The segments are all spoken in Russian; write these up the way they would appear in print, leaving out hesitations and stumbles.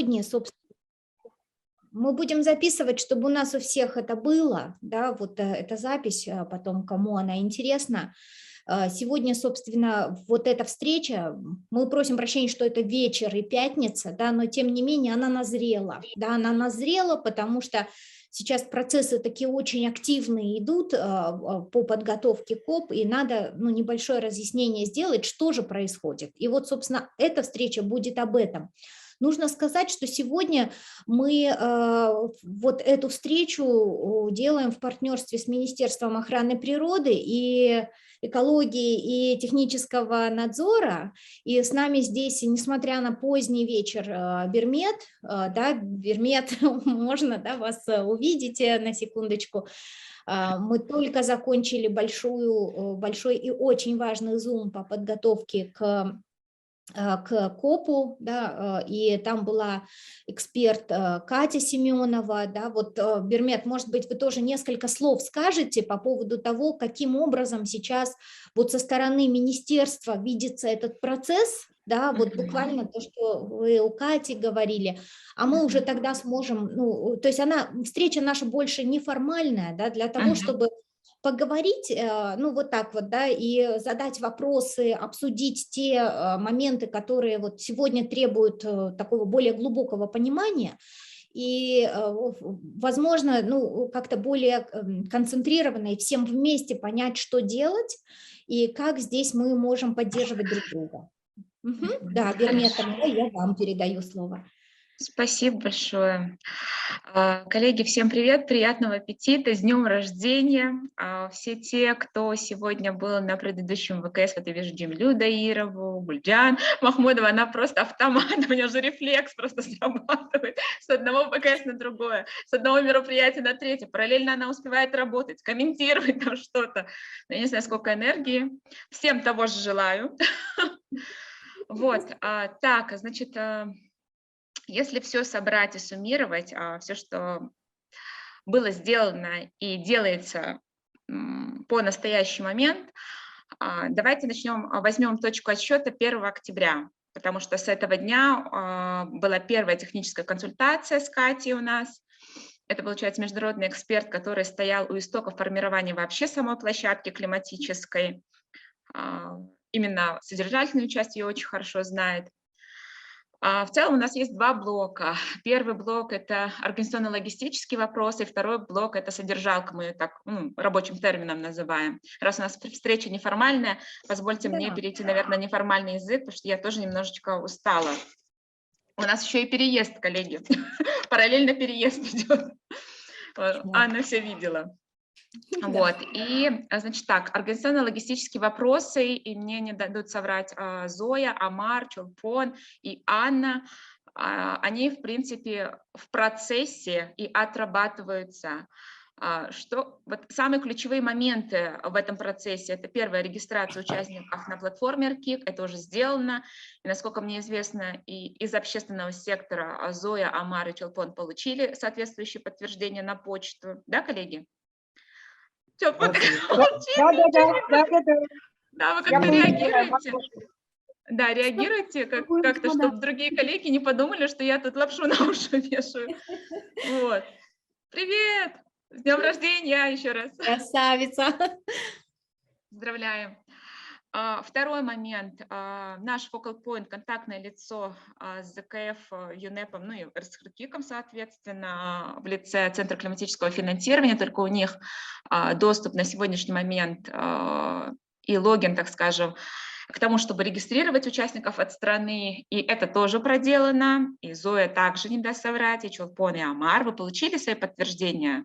сегодня, собственно, мы будем записывать, чтобы у нас у всех это было, да, вот эта запись, потом кому она интересна. Сегодня, собственно, вот эта встреча, мы просим прощения, что это вечер и пятница, да, но тем не менее она назрела, да, она назрела, потому что сейчас процессы такие очень активные идут по подготовке КОП, и надо, ну, небольшое разъяснение сделать, что же происходит. И вот, собственно, эта встреча будет об этом. Нужно сказать, что сегодня мы вот эту встречу делаем в партнерстве с Министерством охраны природы и экологии и технического надзора. И с нами здесь, несмотря на поздний вечер, Бермет, да, Бермет, можно, да, вас увидеть на секундочку. Мы только закончили большой и очень важный зум по подготовке к КОПу, да, и там была эксперт Катя Семенова, да, вот, Бермет, может быть, вы тоже несколько слов скажете по поводу того, каким образом сейчас вот со стороны министерства видится этот процесс, да, вот буквально то, что вы у Кати говорили, а мы уже тогда сможем, ну, то есть встреча наша больше неформальная, да, для того, чтобы поговорить, ну, вот так вот, да, и задать вопросы, обсудить те моменты, которые вот сегодня требуют такого более глубокого понимания, и, возможно, ну, как-то более концентрированно и всем вместе понять, что делать, и как здесь мы можем поддерживать друг друга. Да, Бермета, я вам передаю слово. Спасибо большое. Коллеги, всем привет, приятного аппетита, с днем рождения. Все те, кто сегодня был на предыдущем ВКС, вот я вижу Джемилю Даирову, Гульджан Махмудова, она просто автомат, у нее же рефлекс просто срабатывает с одного ВКС на другое, с одного мероприятия на третье. Параллельно она успевает работать, комментировать там что-то. Я не знаю, сколько энергии. Всем того же желаю. Вот, так, значит, если все собрать и суммировать, все, что было сделано и делается по настоящий момент, давайте возьмем точку отсчета 1 октября, потому что с этого дня была первая техническая консультация с Катей у нас. Это, получается, международный эксперт, который стоял у истоков формирования вообще самой площадки климатической. Именно содержательную часть ее очень хорошо знает. В целом у нас есть 2 блока. Первый блок – это организационно-логистические вопросы, второй блок – это содержалка, мы ее так рабочим термином называем. Раз у нас встреча неформальная, позвольте мне перейти, наверное, на неформальный язык, потому что я тоже немножечко устала. У нас еще и переезд, коллеги. Параллельно переезд идет. Анна все видела. Вот, и, значит, так, организационно-логистические вопросы, и мне не дадут соврать Зоя, Амар, Чулпон и Анна, они, в принципе, в процессе и отрабатываются. Вот самые ключевые моменты в этом процессе – это первая регистрация участников на платформе РКИК, это уже сделано, и, насколько мне известно, и из общественного сектора Зоя, Амар и Чулпон получили соответствующие подтверждения на почту, да, коллеги? Все, да, вы как-то реагируете. Да, реагируйте как-то, чтобы другие коллеги не подумали, что я тут лапшу на уши вешаю. Вот. Привет! С днем рождения еще раз. Красавица! Поздравляем. Второй момент. Наш focal point, контактное лицо с ЗКФ, ЮНЕПом, ну и РСХКИКом, соответственно, в лице Центра климатического финансирования, только у них доступ на сегодняшний момент и логин, так скажем, к тому, чтобы регистрировать участников от страны, и это тоже проделано, и Зоя также не даст соврать, и Чулпон, и Амар. Вы получили свои подтверждения?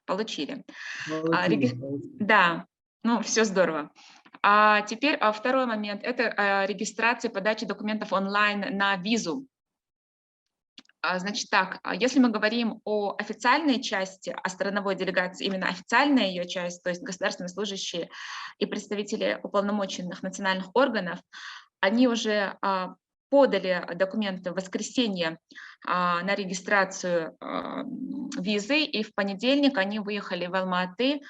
Получили. Да, ну все здорово. А теперь второй момент – это регистрация подачи документов онлайн на визу. Значит так, если мы говорим о официальной части, о страновой делегации, именно официальная ее часть, то есть государственные служащие и представители уполномоченных национальных органов, они уже подали документы в воскресенье на регистрацию визы, и в понедельник они выехали в Алма-Аты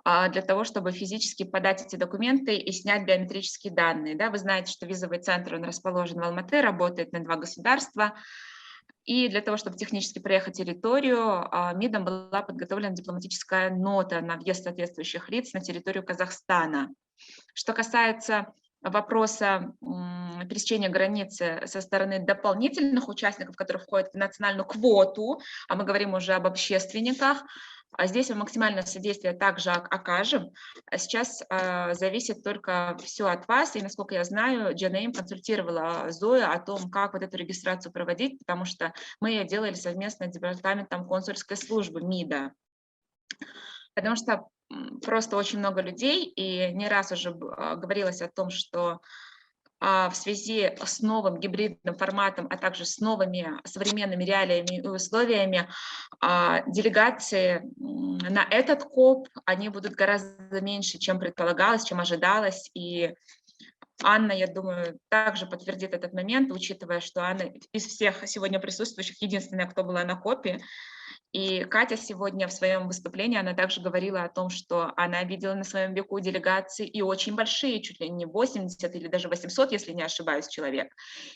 для того, чтобы физически подать эти документы и снять биометрические данные. Да, вы знаете, что визовый центр, он расположен в Алматы, работает на 2 государства. И для того, чтобы технически проехать территорию, МИДом была подготовлена дипломатическая нота на въезд соответствующих лиц на территорию Казахстана. Что касается вопроса пересечения границы со стороны дополнительных участников, которые входят в национальную квоту, а мы говорим уже об общественниках, здесь мы максимальное содействие также окажем. Сейчас зависит только все от вас, и, насколько я знаю, GNM консультировала Зою о том, как вот эту регистрацию проводить, потому что мы ее делали совместно с департаментом консульской службы МИДа. Потому что просто очень много людей, и не раз уже говорилось о том, что в связи с новым гибридным форматом, а также с новыми современными реалиями и условиями, делегации на этот КОП, они будут гораздо меньше, чем предполагалось, чем ожидалось. И Анна, я думаю, также подтвердит этот момент, учитывая, что Анна из всех сегодня присутствующих единственная, кто была на КОПе. И Катя сегодня в своем выступлении, она также говорила о том, что она видела на своем веку делегации и очень большие, чуть ли не 80 или даже 800, если не ошибаюсь, человек.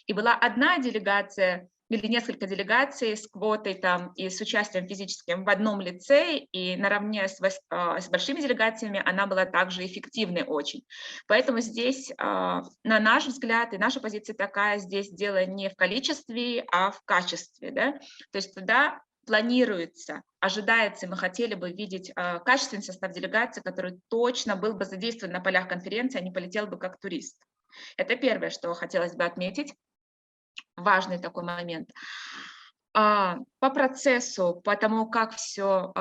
И была одна делегация или несколько делегаций с квотой там и с участием физическим в одном лице, и наравне с большими делегациями она была также эффективной очень. Поэтому здесь, на наш взгляд, и наша позиция такая, здесь дело не в количестве, а в качестве. Да? То есть туда планируется, ожидается, и мы хотели бы видеть качественный состав делегации, который точно был бы задействован на полях конференции, а не полетел бы как турист. Это первое, что хотелось бы отметить. Важный такой момент. По процессу, по тому, как все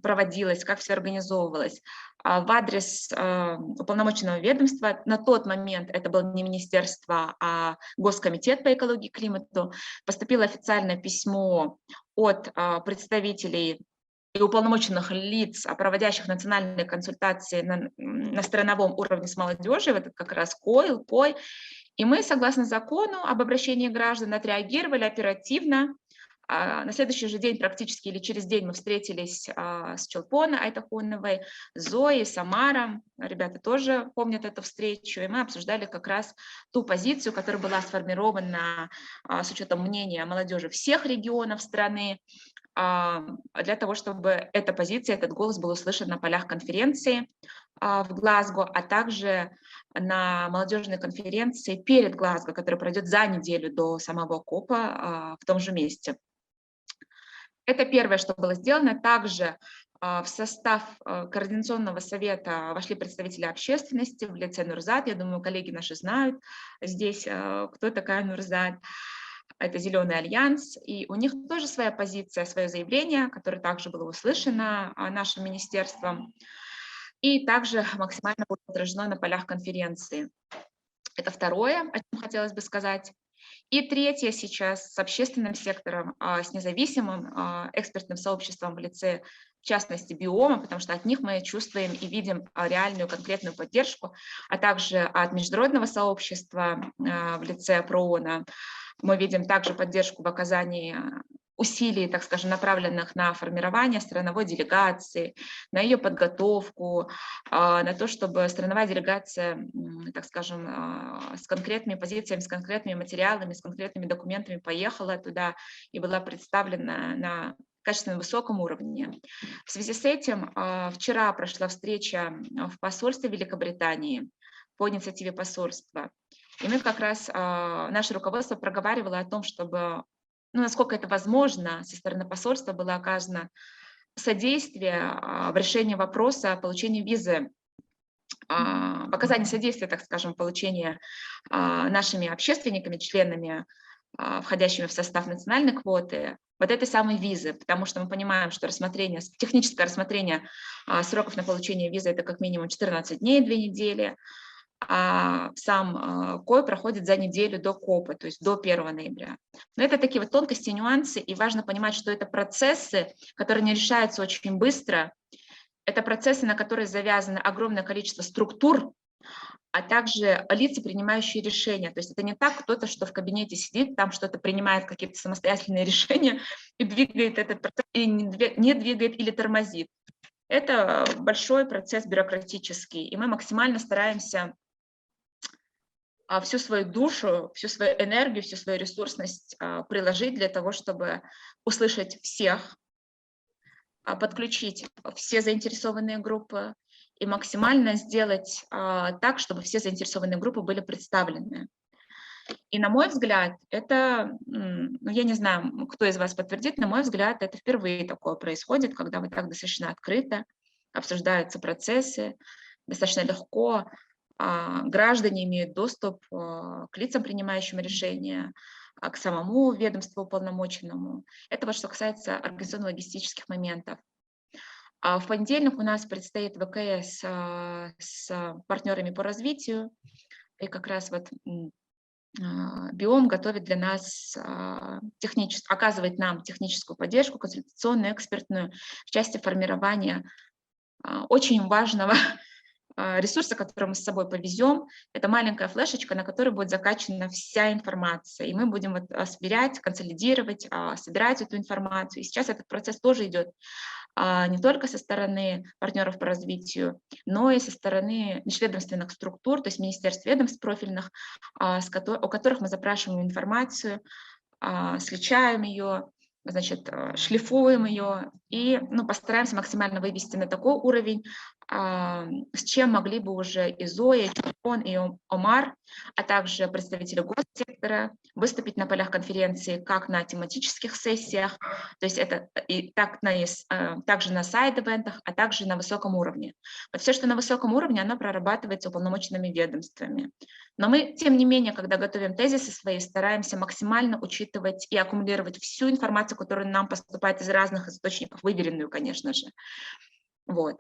проводилось, как все организовывалось, в адрес уполномоченного ведомства, на тот момент это было не министерство, а Госкомитет по экологии и климату, поступило официальное письмо от представителей и уполномоченных лиц, проводящих национальные консультации на страновом уровне с молодежью, это как раз КОИЛ, ПОЙ, и мы, согласно закону об обращении граждан, отреагировали оперативно. На следующий же день практически или через день мы встретились с Челпоной Айтахуновой, Зоей, Самаром. Ребята тоже помнят эту встречу. И мы обсуждали как раз ту позицию, которая была сформирована с учетом мнения молодежи всех регионов страны, для того, чтобы эта позиция, этот голос был услышан на полях конференции в Глазго, а также на молодежной конференции перед Глазго, которая пройдет за неделю до самого КОПа в том же месте. Это первое, что было сделано. Также в состав Координационного совета вошли представители общественности в лице Нурзат. Я думаю, коллеги наши знают здесь, кто такая Нурзат. Это Зеленый альянс, и у них тоже своя позиция, свое заявление, которое также было услышано нашим министерством, и также максимально было отражено на полях конференции. Это второе, о чем хотелось бы сказать. И третье сейчас с общественным сектором, с независимым экспертным сообществом в лице, в частности, Биома, потому что от них мы чувствуем и видим реальную конкретную поддержку, а также от международного сообщества в лице ПРООНа. Мы видим также поддержку в оказании усилий, так скажем, направленных на формирование страновой делегации, на ее подготовку, на то, чтобы страновая делегация, так скажем, с конкретными позициями, с конкретными материалами, с конкретными документами поехала туда и была представлена на качественно высоком уровне. В связи с этим вчера прошла встреча в посольстве Великобритании по инициативе посольства. И мы как раз, наше руководство проговаривало о том, чтобы, насколько это возможно, со стороны посольства было оказано содействие в решении вопроса о получении визы, в оказании содействия, так скажем, получения нашими общественниками, членами, входящими в состав национальной квоты, вот этой самой визы, потому что мы понимаем, что техническое рассмотрение сроков на получение визы – это как минимум 14 дней, 2 недели, а сам КОИ проходит за неделю до КОПа, то есть до 1 ноября. Но это такие вот тонкости, нюансы, и важно понимать, что это процессы, которые не решаются очень быстро, это процессы, на которые завязано огромное количество структур, а также лица, принимающие решения. То есть это не так кто-то, что в кабинете сидит, там что-то принимает, какие-то самостоятельные решения и двигает этот процесс, и не двигает или тормозит. Это большой процесс бюрократический, и мы максимально стараемся всю свою душу, всю свою энергию, всю свою ресурсность приложить для того, чтобы услышать всех, подключить все заинтересованные группы и максимально сделать так, чтобы все заинтересованные группы были представлены. И на мой взгляд, это, ну, я не знаю, кто из вас подтвердит, на мой взгляд, это впервые такое происходит, когда вот так достаточно открыто обсуждаются процессы, достаточно легко граждане имеют доступ к лицам, принимающим решения, к самому ведомству уполномоченному. Это вот что касается организационно-логистических моментов. В понедельник у нас предстоит ВКС с партнерами по развитию, и как раз вот Биом готовит для нас, оказывает нам техническую поддержку, консультационную, экспертную в части формирования очень важного ресурса, который мы с собой повезем. Это маленькая флешечка, на которой будет закачана вся информация. И мы будем вот сверять, консолидировать, собирать эту информацию. И сейчас этот процесс тоже идет не только со стороны партнеров по развитию, но и со стороны межведомственных структур, то есть министерств, ведомств профильных, у которых мы запрашиваем информацию, сличаем ее, значит, шлифуем ее и постараемся максимально вывести на такой уровень, с чем могли бы уже и Зоя, и Чупон, и Омар, а также представители госсектора выступить на полях конференции как на тематических сессиях, то есть это и также на сайд-эвентах, а также на высоком уровне. Вот все, что на высоком уровне, оно прорабатывается уполномоченными ведомствами. Но мы, тем не менее, когда готовим тезисы свои, стараемся максимально учитывать и аккумулировать всю информацию, которая нам поступает из разных источников, выверенную, конечно же. Вот.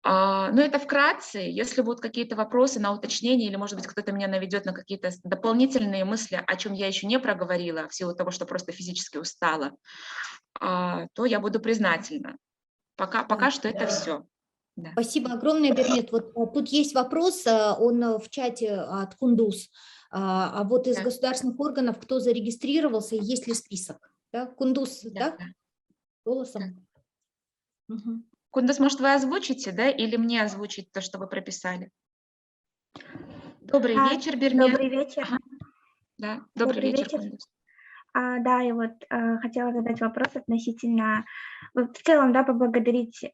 Но это вкратце. Если будут какие-то вопросы на уточнение, или, может быть, кто-то меня наведет на какие-то дополнительные мысли, о чем я еще не проговорила, в силу того, что просто физически устала, то я буду признательна. Пока что это все. Да. Спасибо огромное, Бернет. Вот тут есть вопрос, он в чате от Кундуз. А вот из государственных органов кто зарегистрировался, есть ли список? Да? Кундуз, да? Голосом? Да. Угу. Кундуз, может, вы озвучите, да, или мне озвучить то, что вы прописали? Добрый вечер, Бернет. Добрый вечер. Ага. Да, добрый вечер, Кундуз. Да, я вот хотела задать вопрос относительно, в целом, да, поблагодарить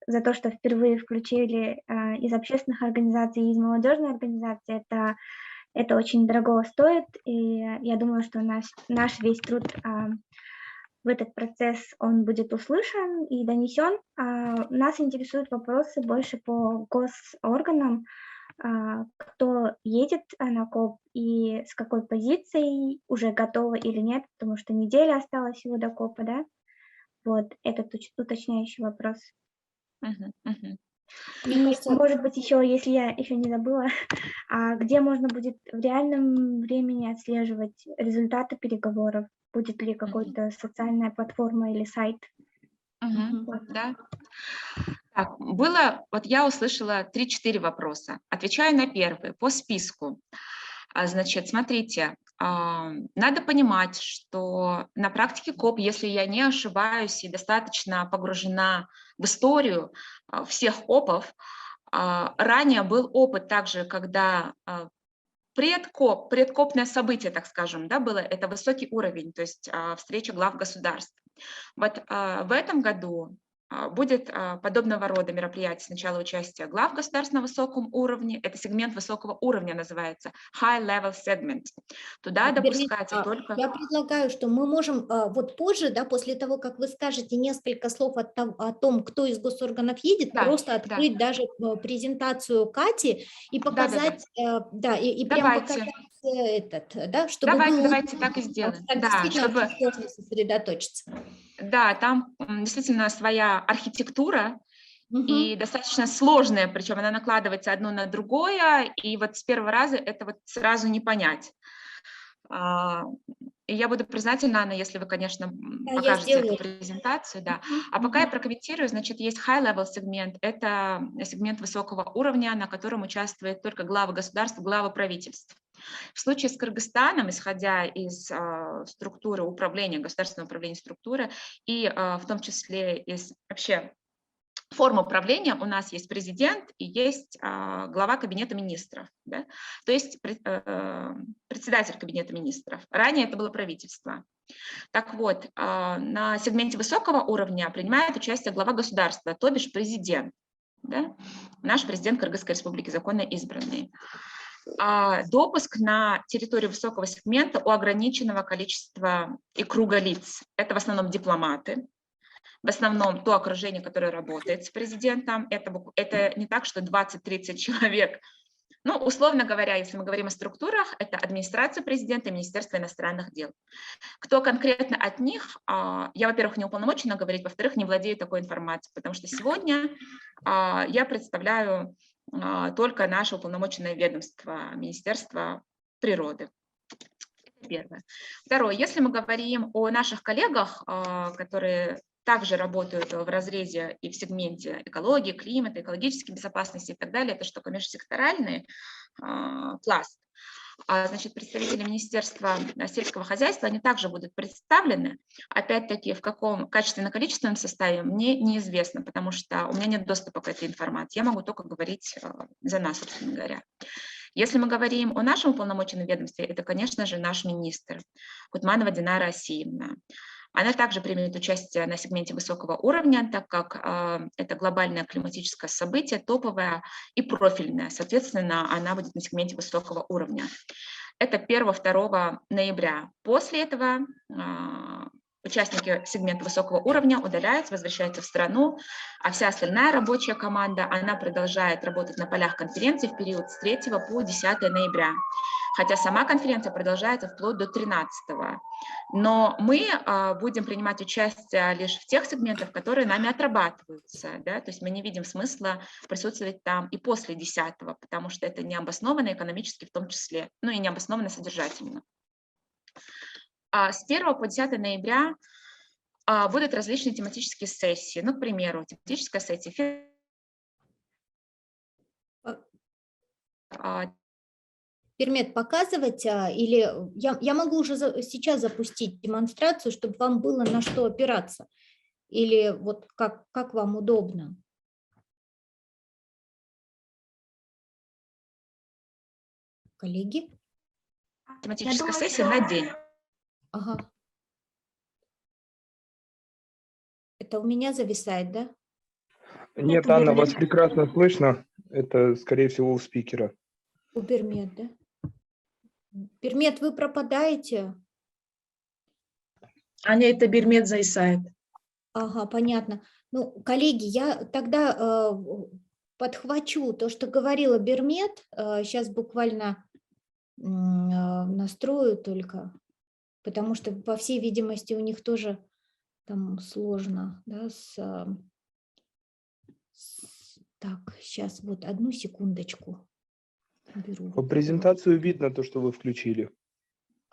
за то, что впервые включили из общественных организаций, из молодежной организации. Это очень дорого стоит, и я думаю, что наш весь труд в этот процесс он будет услышан и донесен. Нас интересуют вопросы больше по госорганам, кто едет на КОП и с какой позицией, уже готова или нет, потому что неделя осталась всего до КОПа, да? Вот этот уточняющий вопрос. И, может быть, еще, если я еще не забыла, где можно будет в реальном времени отслеживать результаты переговоров? Будет ли какая-то социальная платформа или сайт? Да. Так, вот я услышала 3-4 вопроса. Отвечаю на первый, по списку. Значит, смотрите, надо понимать, что на практике КОП, если я не ошибаюсь и достаточно погружена в историю всех КОПов, ранее был опыт также, когда предкопное событие, так скажем, да, было, это высокий уровень, то есть встреча глав государств. Вот в этом году будет подобного рода мероприятие. Сначала участие глав государств на высоком уровне, это сегмент высокого уровня называется, High Level Segment. Туда допускается только... Я предлагаю, что мы можем вот позже, да, после того, как вы скажете несколько слов о том, кто из госорганов едет, просто открыть даже презентацию Кати и показать, и прям показать этот, да, чтобы давайте так и сделаем. Да, чтобы сложно сосредоточиться. Да, там действительно своя архитектура, и достаточно сложная, причем она накладывается одно на другое, и вот с первого раза это вот сразу не понять. И я буду признательна, Анна, если вы, конечно, покажете эту презентацию. Да. А пока я прокомментирую, значит, есть high-level сегмент, это сегмент высокого уровня, на котором участвуют только главы государств, главы правительств. В случае с Кыргызстаном, исходя из структуры управления, государственного управления структуры, и в том числе из вообще форма управления у нас есть президент и есть глава кабинета министров, да? То есть председатель кабинета министров. Ранее это было правительство. Так вот, на сегменте высокого уровня принимает участие глава государства, то бишь президент. Да? Наш президент Кыргызской республики, законно избранный. Допуск на территорию высокого сегмента у ограниченного количества и круга лиц. Это в основном дипломаты, в основном то окружение, которое работает с президентом. Это не так, что 20-30 человек. Ну, условно говоря, если мы говорим о структурах, это администрация президента и Министерство иностранных дел. Кто конкретно от них, я, во-первых, не уполномочена говорить, во-вторых, не владею такой информацией, потому что сегодня я представляю только наше уполномоченное ведомство, Министерство природы. Это первое. Второе, если мы говорим о наших коллегах, которые также работают в разрезе и в сегменте экологии, климата, экологической безопасности и так далее, это что, межсекторальный пласт. Значит, представители Министерства сельского хозяйства, они также будут представлены. Опять-таки, в каком качественно-количественном составе, мне неизвестно, потому что у меня нет доступа к этой информации. Я могу только говорить за нас, собственно говоря. Если мы говорим о нашем уполномоченном ведомстве, это, конечно же, наш министр Кутманова Динара Асиевна. Она также примет участие на сегменте высокого уровня, так как это глобальное климатическое событие, топовое и профильное. Соответственно, она будет на сегменте высокого уровня. Это 1-2 ноября. После этого участники сегмента высокого уровня удаляются, возвращаются в страну, а вся остальная рабочая команда, она продолжает работать на полях конференции в период с 3 по 10 ноября. Хотя сама конференция продолжается вплоть до 13-го. Но мы будем принимать участие лишь в тех сегментах, которые нами отрабатываются. Да? То есть мы не видим смысла присутствовать там и после 10-го, потому что это необоснованно экономически в том числе, ну и необоснованно содержательно. С 1 по 10 ноября будут различные тематические сессии. Ну, к примеру, тематическая сессия Пермет показывать или я могу уже сейчас запустить демонстрацию, чтобы вам было на что опираться? Или вот как вам удобно? Коллеги? Тематическая сессия на день. Ага. Это у меня зависает, да? Нет, Анна, вас прекрасно слышно. Это, скорее всего, у спикера. У Пермет, да? Пермет, вы пропадаете? Аня, это Бермет зависает. Ага, понятно. Ну, коллеги, я тогда подхвачу то, что говорила Бермет. Сейчас буквально настрою только, потому что, по всей видимости, у них тоже там сложно, да, так, сейчас вот одну секундочку. Беру. По презентацию видно то, что вы включили.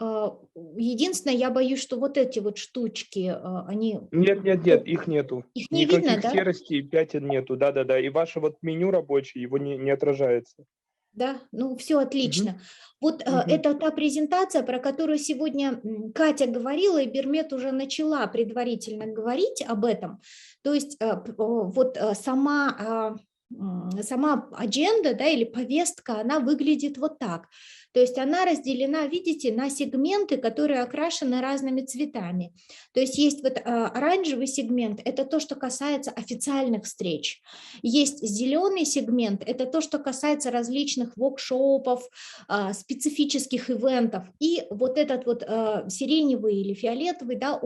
Единственное, я боюсь, что вот эти вот штучки, они... Нет, их нету. Их не Никаких видно, да? серостей, пятен нету, да. И ваше вот меню рабочее, его не отражается. Да, ну все отлично. Вот это та презентация, про которую сегодня Катя говорила, и Бермет уже начала предварительно говорить об этом. То есть вот сама адженда, да, или повестка, она выглядит вот так. То есть она разделена, видите, на сегменты, которые окрашены разными цветами. То есть есть вот оранжевый сегмент, это то, что касается официальных встреч. Есть зеленый сегмент, это то, что касается различных воркшопов, специфических ивентов. И вот этот вот сиреневый или фиолетовый, да,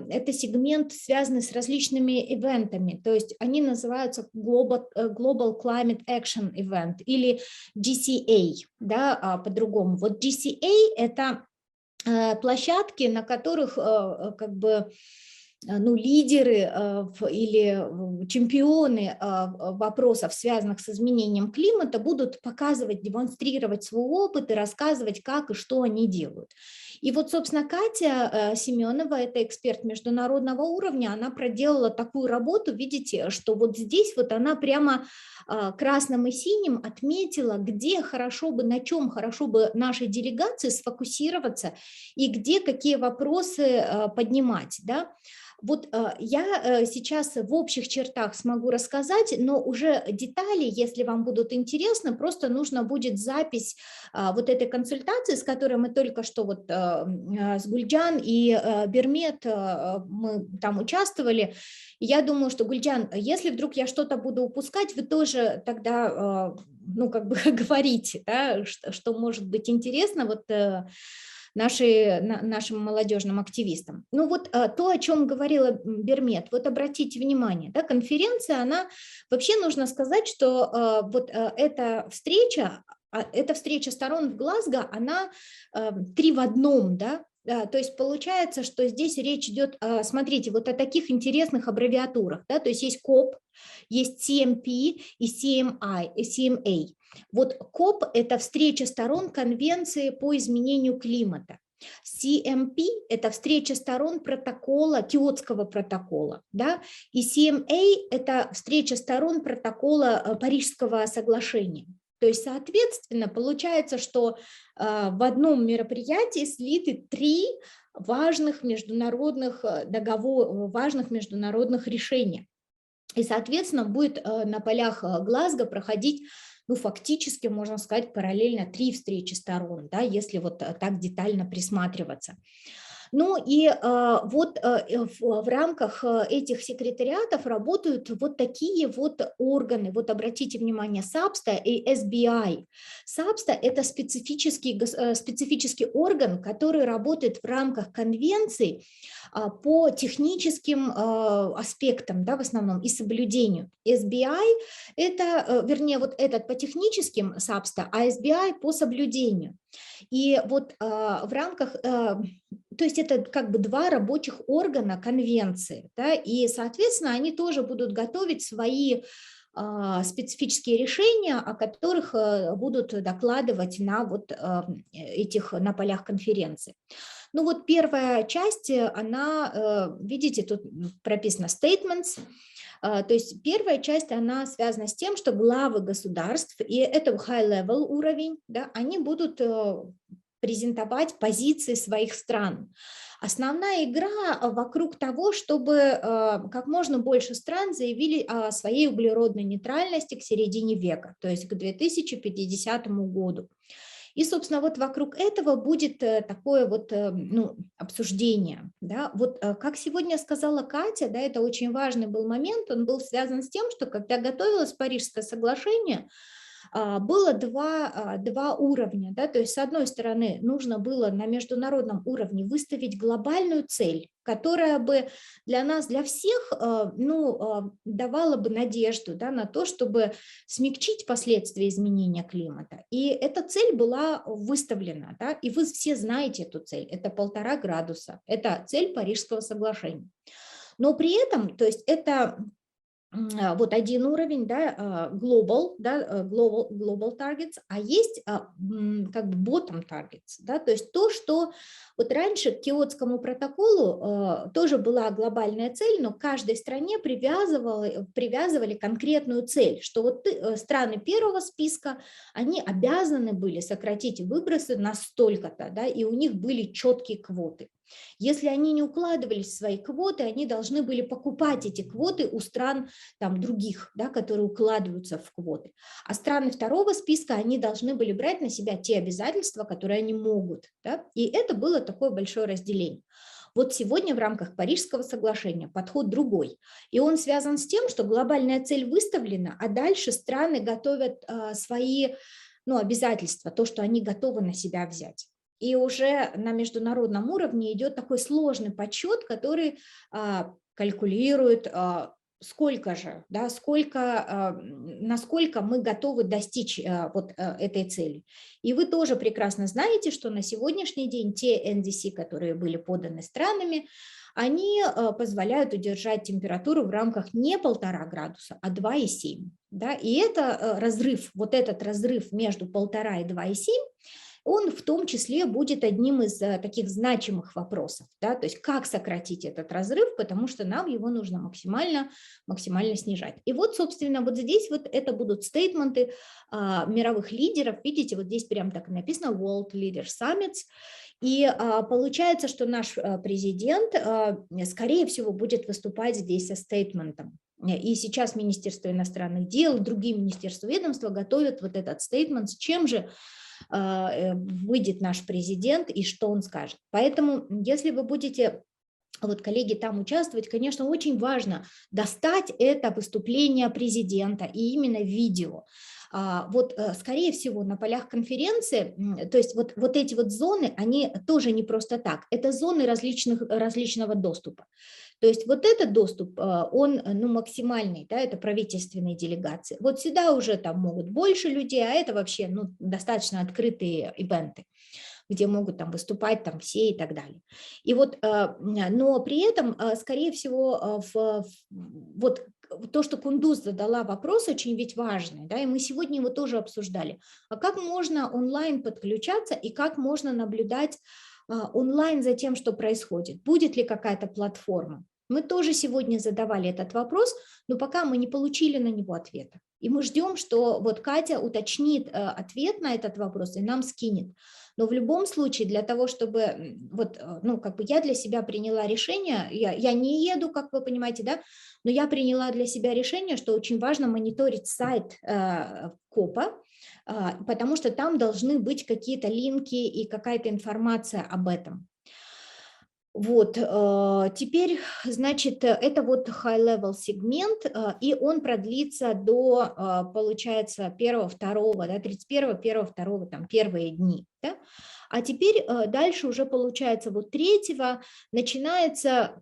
это сегмент, связанный с различными ивентами. То есть они называются Global Climate Action Event или GCA, да, по-другому. Вот GCA – это площадки, на которых как бы лидеры или чемпионы вопросов, связанных с изменением климата, будут показывать, демонстрировать свой опыт и рассказывать, как и что они делают. И вот, собственно, Катя Семенова, это эксперт международного уровня, она проделала такую работу, видите, что вот здесь вот она прямо красным и синим отметила, где хорошо бы, на чем хорошо бы нашей делегации сфокусироваться и где какие вопросы поднимать, да. Вот я сейчас в общих чертах смогу рассказать, но уже детали, если вам будут интересны, просто нужно будет запись вот этой консультации, с которой мы только что вот с Гульджан и Бермет мы там участвовали. Я думаю, что, Гульджан, если вдруг я что-то буду упускать, вы тоже тогда, ну, как бы говорите, да, что может быть интересно вот нашим молодежным активистам. Ну вот то, о чем говорила Бермет, вот обратите внимание, да, конференция, она, вообще нужно сказать, что вот эта встреча сторон в Глазго, она 3 в 1, да. То есть получается, что здесь речь идет, смотрите, вот о таких интересных аббревиатурах, да, то есть есть КОП, есть CMP и CMA. Вот КОП – это встреча сторон Конвенции по изменению климата. CMP – это встреча сторон протокола, Киотского протокола, да, и CMA – это встреча сторон протокола Парижского соглашения. То есть, соответственно, получается, что в одном мероприятии слиты 3 важных международных договора, важных международных решения. И, соответственно, будет на полях Глазго проходить, ну, фактически, можно сказать, параллельно 3 встречи сторон, да, если вот так детально присматриваться. Ну и вот в рамках этих секретариатов работают вот такие вот органы. Вот обратите внимание, SAPSTA и SBI. SAPSTA – это специфический орган, который работает в рамках конвенции по техническим аспектам, да, в основном, и соблюдению. SBI – это, вернее, вот этот по техническим SAPSTA, а SBI по соблюдению. И вот в рамках, то есть это как бы 2 рабочих органа конвенции, да, и, соответственно, они тоже будут готовить свои специфические решения, о которых будут докладывать на вот на полях конференции. Ну вот первая часть, она, видите, тут прописано statements. То есть первая часть, она связана с тем, что главы государств, и это high-level уровень, да, они будут презентовать позиции своих стран. Основная игра вокруг того, чтобы как можно больше стран заявили о своей углеродной нейтральности к середине века, то есть к 2050 году. И, собственно, вот вокруг этого будет такое вот, ну, обсуждение. Да? Вот как сегодня сказала Катя, да, это очень важный был момент, он был связан с тем, что когда готовилось Парижское соглашение, было два уровня, да, то есть с одной стороны нужно было на международном уровне выставить глобальную цель, которая бы для нас, для всех, ну, давала бы надежду, да, на то, чтобы смягчить последствия изменения климата. И эта цель была выставлена, да, и вы все знаете эту цель, это 1,5 градуса, это цель Парижского соглашения. Но при этом, то есть это вот один уровень, да, global targets, а есть как бы bottom targets, да, то есть то, что вот раньше к Киотскому протоколу тоже была глобальная цель, но каждой стране привязывали конкретную цель, что вот страны первого списка, они обязаны были сократить выбросы на столько-то, да, и у них были четкие квоты. Если они не укладывались в свои квоты, они должны были покупать эти квоты у стран там, других, да, которые укладываются в квоты. А страны второго списка, они должны были брать на себя те обязательства, которые они могут. Да? И это было такое большое разделение. Вот сегодня в рамках Парижского соглашения подход другой. И он связан с тем, что глобальная цель выставлена, а дальше страны готовят свои, ну, обязательства, то, что они готовы на себя взять. И уже на международном уровне идет такой сложный подсчет, который калькулирует, сколько же, да, насколько мы готовы достичь вот этой цели. И вы тоже прекрасно знаете, что на сегодняшний день те NDC, которые были поданы странами, они позволяют удержать температуру в рамках не 1,5 градуса, а 2,7. Да? И это разрыв, вот этот разрыв между 1,5 и 2,7, он в том числе будет одним из таких значимых вопросов, да, то есть как сократить этот разрыв, потому что нам его нужно максимально снижать. И вот, собственно, вот здесь вот это будут стейтменты мировых лидеров, видите, вот здесь прям так написано World Leader Summits, И получается, что наш президент, скорее всего, будет выступать здесь со стейтментом. И сейчас Министерство иностранных дел, другие министерства, ведомства готовят вот этот стейтмент, с чем же выйдет наш президент и что он скажет. Поэтому, если вы будете, вот коллеги, там участвовать, конечно, очень важно достать это выступление президента и именно видео. Вот, скорее всего, на полях конференции, то есть вот эти вот зоны, они тоже не просто так, это зоны различного доступа. То есть вот этот доступ, он максимальный, да, это правительственные делегации. Вот сюда уже там могут больше людей, а это вообще достаточно открытые ивенты, где могут там выступать там все и так далее. И вот, но при этом, скорее всего, вот то, что Кундуз задала вопрос, очень ведь важный, да, и мы сегодня его тоже обсуждали. А как можно онлайн подключаться и как можно наблюдать онлайн за тем, что происходит? Будет ли какая-то платформа? Мы тоже сегодня задавали этот вопрос, но пока мы не получили на него ответа. И мы ждем, что вот Катя уточнит ответ на этот вопрос и нам скинет. Но в любом случае для того, чтобы, вот, как бы я для себя приняла решение, я не еду, как вы понимаете, да, но я приняла для себя решение, что очень важно мониторить сайт КОПа, потому что там должны быть какие-то линки и какая-то информация об этом. Вот, теперь, значит, это вот high-level сегмент, и он продлится до, получается, 1-2, да, 31-го, 1-2, там, первые дни, да? А теперь дальше уже, получается, вот 3-го начинаются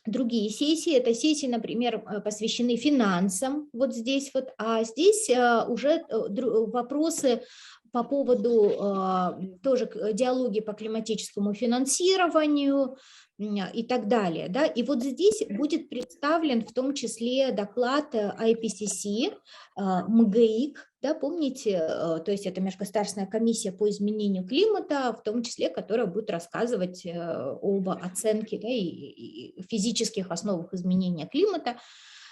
другие сессии, это сессии, например, посвящены финансам, вот здесь вот, а здесь уже вопросы по поводу тоже диалоги по климатическому финансированию и так далее. Да? И вот здесь будет представлен в том числе доклад IPCC, МГИК, да, помните, то есть это Межгосударственная комиссия по изменению климата, в том числе, которая будет рассказывать об оценке, да, и физических основах изменения климата,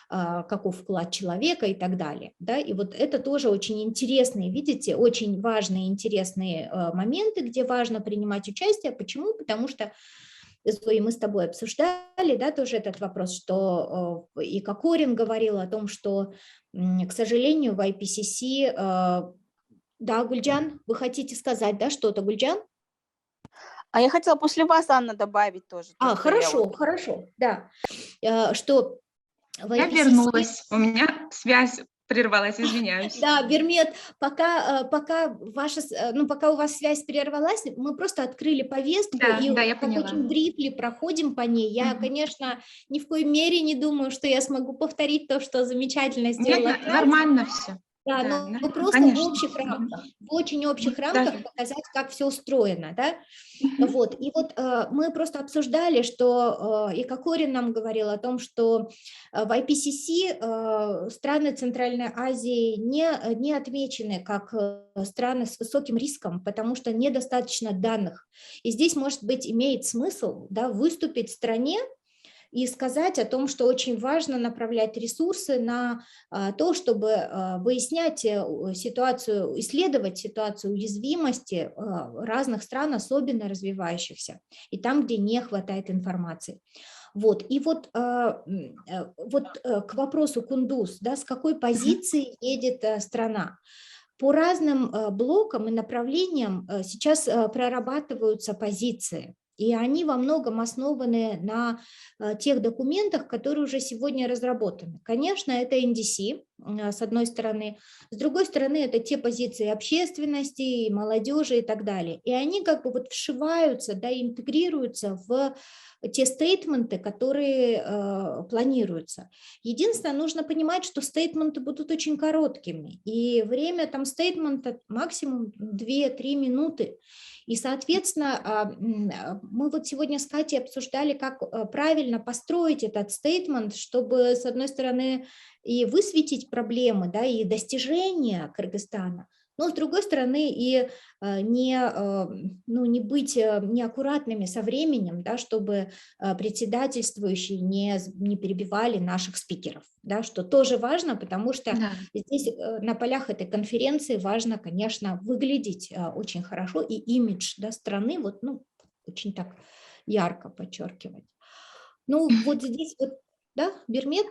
каков вклад человека и так далее. Да? И вот это тоже очень интересные, видите, очень важные, интересные моменты, где важно принимать участие. Почему? Потому что мы с тобой обсуждали, да, тоже этот вопрос, что и Кокорин говорил о том, что, к сожалению, в IPCC, да, Гульджан, вы хотите сказать, да, что-то, Гульджан? А я хотела после вас, Анна, добавить тоже. Хорошо, хорошо, да, что в IPCC... Я вернулась, у меня связь прервалась, извиняюсь. Да, Бермет, пока у вас связь прервалась, мы просто открыли повестку и я так поняла. очень брифли проходим по ней. Я, конечно, ни в коей мере не думаю, что я смогу повторить то, что замечательно сделала. Нет, нормально все. Да, но просто конечно. в общих рамках, в очень общих рамках показать, как все устроено, да. Вот, и вот мы просто обсуждали, что и Кокорин нам говорил о том, что в IPCC страны Центральной Азии не отмечены как страны с высоким риском, потому что недостаточно данных. И здесь, может быть, имеет смысл, да, выступить в стране и сказать о том, что очень важно направлять ресурсы на то, чтобы выяснять ситуацию, исследовать ситуацию уязвимости разных стран, особенно развивающихся, и там, где не хватает информации. Вот, и вот к вопросу, Кундуз, да, с какой позиции едет страна? По разным блокам и направлениям сейчас прорабатываются позиции. И они во многом основаны на тех документах, которые уже сегодня разработаны. Конечно, это NDC, с одной стороны. С другой стороны, это те позиции общественности, молодежи и так далее. И они как бы вот вшиваются, да, интегрируются в те стейтменты, которые планируются. Единственное, нужно понимать, что стейтменты будут очень короткими. И время там стейтмента максимум 2-3 минуты. И, соответственно, мы вот сегодня с Катей обсуждали, как правильно построить этот стейтмент, чтобы, с одной стороны, и высветить проблемы, да, и достижения Кыргызстана, Но, с другой стороны, и не быть неаккуратными со временем, да, чтобы председательствующие не перебивали наших спикеров, да, что тоже важно, потому что Да. здесь на полях этой конференции важно, конечно, выглядеть очень хорошо и имидж, да, страны вот, очень так ярко подчеркивать. Ну, вот здесь вот, да, Бирмет.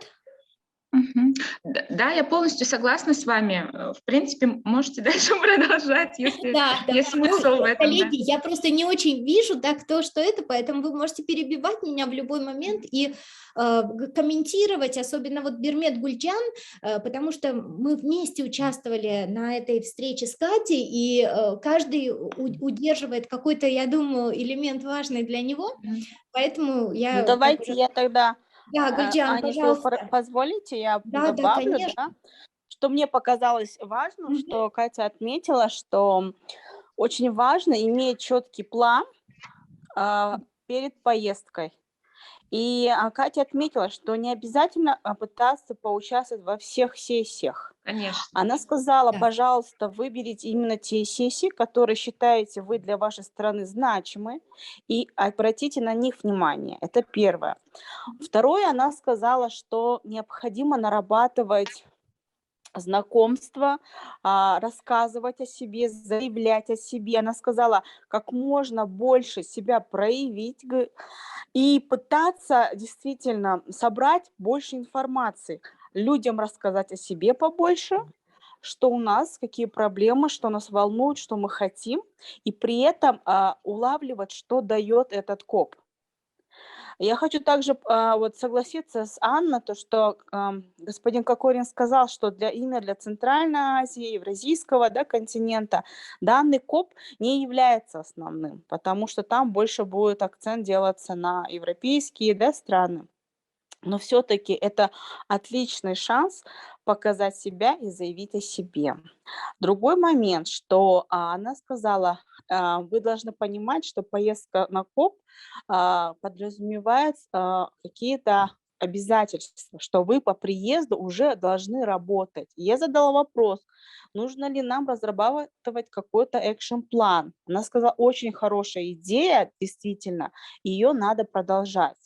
Мгм. Да, я полностью согласна с вами. В принципе, можете дальше продолжать, если Да. есть Ну, смысл в этом. Да. коллеги, я просто не очень вижу, да, кто что это, поэтому вы можете перебивать меня в любой момент и комментировать, особенно вот Бирмет Гульджан, потому что мы вместе участвовали на этой встрече с Катей, и каждый удерживает какой-то, я думаю, элемент важный для него, поэтому Ну, я... давайте я тогда, Да, Гульджан, Аня, если вы пожалуйста. позволите, я Да, добавлю, конечно. да, что мне показалось важным, что Катя отметила, что очень важно иметь четкий план перед поездкой. И Катя отметила, что не обязательно пытаться поучаствовать во всех сессиях. Конечно. Она сказала, Да. пожалуйста, выберите именно те сессии, которые считаете вы для вашей страны значимы, и обратите на них внимание. Это первое. Второе, она сказала, что необходимо нарабатывать знакомства, рассказывать о себе, заявлять о себе. Она сказала, как можно больше себя проявить и пытаться действительно собрать больше информации, людям рассказать о себе побольше, что у нас, какие проблемы, что нас волнует, что мы хотим, и при этом улавливать, что дает этот КОП. Я хочу также вот согласиться с Анной, то, что господин Кокорин сказал, что именно для Центральной Азии, Евразийского континента данный КОП не является основным, потому что там больше будет акцент делаться на европейские страны. Но все-таки это отличный шанс показать себя и заявить о себе. Другой момент, что она сказала, вы должны понимать, что поездка на КОП подразумевает какие-то обязательства, что вы по приезду уже должны работать. Я задала вопрос, нужно ли нам разрабатывать какой-то экшн-план. Она сказала, очень хорошая идея, действительно, ее надо продолжать.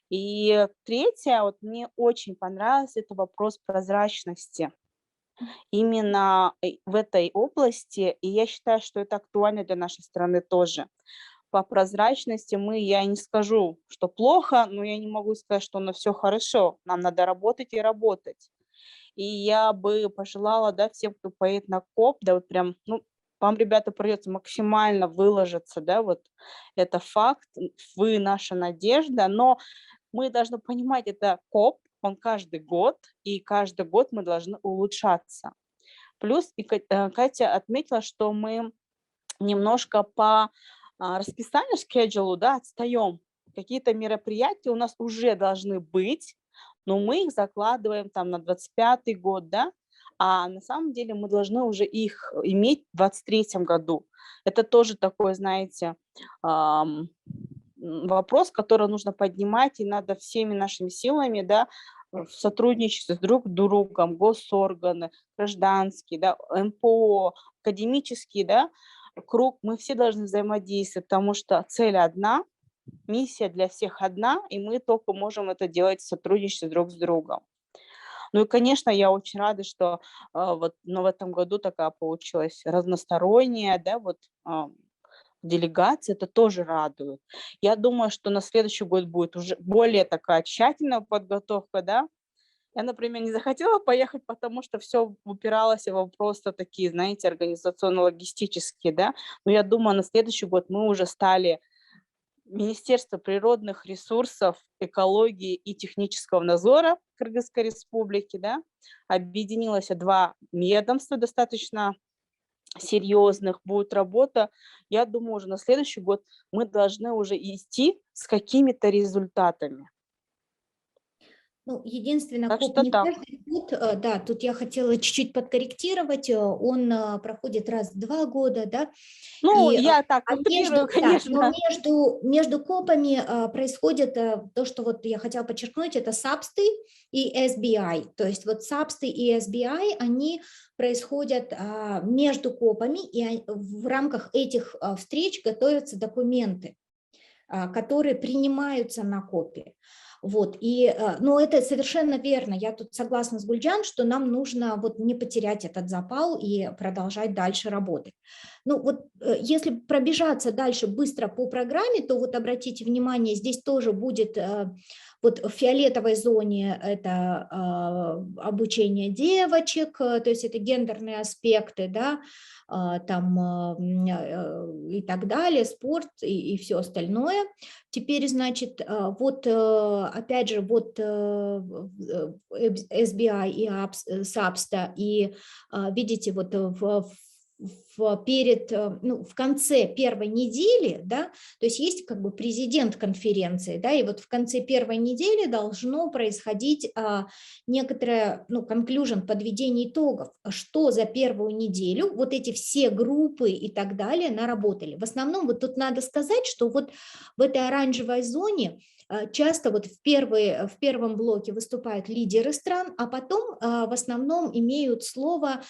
И третье, вот мне очень понравился, это вопрос прозрачности. Именно в этой области, и я считаю, что это актуально для нашей страны тоже. По прозрачности я не скажу, что плохо, но я не могу сказать, что на все хорошо. Нам надо работать и работать. И я бы пожелала, всем, кто поедет на КОП, вот прям, вам, ребята, придется максимально выложиться, вот это факт, вы наша надежда, но мы должны понимать, это КОП, он каждый год, и каждый год мы должны улучшаться. Плюс и Катя отметила, что мы немножко по расписанию, schedule, отстаем. Какие-то мероприятия у нас уже должны быть, но мы их закладываем там на 25-й год, а на самом деле мы должны уже их иметь в 23-м году. Это тоже такой, знаете, вопрос, который нужно поднимать, и надо всеми нашими силами, в сотрудничестве с друг другом, госорганы, гражданские, МПО, академический, круг, мы все должны взаимодействовать, потому что цель одна, миссия для всех одна, и мы только можем это делать в сотрудничестве друг с другом. Ну и, конечно, я очень рада, что в этом году такая получилась разносторонняя, делегация, это тоже радует. Я думаю, что на следующий год будет уже более такая тщательная подготовка, Я, например, не захотела поехать, потому что все упиралось в вопросы такие, знаете, организационно-логистические, Но я думаю, на следующий год мы уже стали Министерство природных ресурсов, экологии и технического надзора Кыргызской республики, Объединилось два ведомства достаточно серьезных, будет работа. Я думаю, уже на следующий год мы должны уже идти с какими-то результатами. Ну, единственное, Так КОП что не так. каждый год, да, тут я хотела чуть-чуть подкорректировать, он проходит раз в 2 года, да, Ну, и я так между, утрирую, да, но конечно. между КОПами происходит то, что вот я хотела подчеркнуть, это САПСТы и SBI, то есть вот САПСТы и SBI, они происходят между КОПами, и в рамках этих встреч готовятся документы, которые принимаются на КОПе. Вот, но это совершенно верно, я тут согласна с Гульджан, что нам нужно вот не потерять этот запал и продолжать дальше работать. Ну вот если пробежаться дальше быстро по программе, то вот обратите внимание, здесь тоже будет вот в фиолетовой зоне это обучение девочек, то есть это гендерные аспекты, да, там и так далее, спорт и все остальное. Теперь, значит, вот опять же, вот SBI и SAPSTA, и видите, вот в конце первой недели, да, то есть есть как бы президент конференции, да, и вот в конце первой недели должно происходить некоторое, conclusion, подведение итогов, что за первую неделю вот эти все группы и так далее наработали. В основном вот тут надо сказать, что вот в этой оранжевой зоне часто вот в первом блоке выступают лидеры стран, а потом в основном имеют слово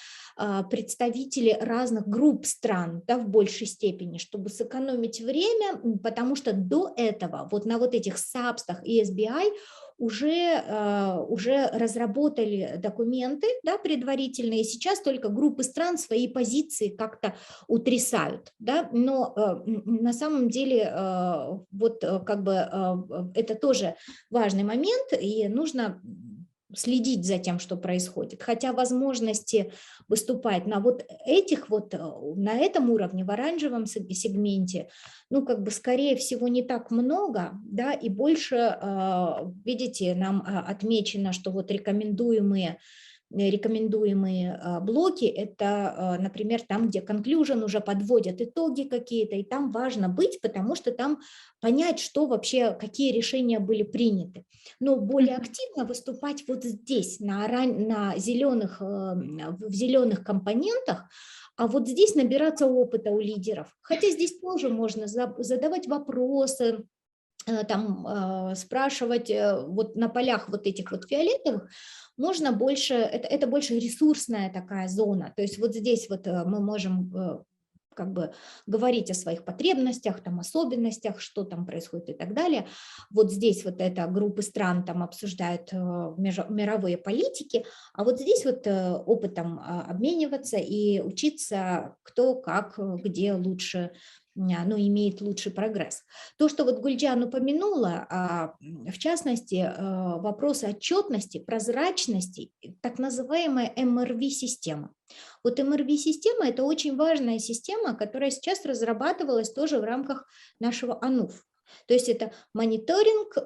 представители разных групп стран, да, в большей степени, чтобы сэкономить время, потому что до этого вот на вот этих САПСтах и SBI уже разработали документы, да, предварительные, сейчас только группы стран свои позиции как-то утрясают, да, но на самом деле вот как бы это тоже важный момент, и нужно следить за тем, что происходит. Хотя возможности выступать на вот этих вот, на этом уровне, в оранжевом сегменте, как бы скорее всего не так много, да, и больше, видите, нам отмечено, что вот рекомендуемые блоки, это, например, там, где conclusion уже подводят итоги какие-то, и там важно быть, потому что там понять, что вообще, какие решения были приняты. Но более активно выступать вот здесь, в зеленых компонентах, а вот здесь набираться опыта у лидеров. Хотя здесь тоже можно задавать вопросы, там спрашивать вот на полях вот этих вот фиолетовых, можно больше, это больше ресурсная такая зона, то есть вот здесь вот мы можем как бы говорить о своих потребностях, там, особенностях, что там происходит и так далее. Вот здесь вот это группы стран там обсуждают мировые политики, а вот здесь вот опытом обмениваться и учиться, кто как, где лучше, имеет лучший прогресс. То, что вот Гульджан упомянула, в частности, вопросы отчетности, прозрачности, так называемая МРВ-система. Вот МРВ-система – это очень важная система, которая сейчас разрабатывалась тоже в рамках нашего АНУФ. То есть это мониторинг,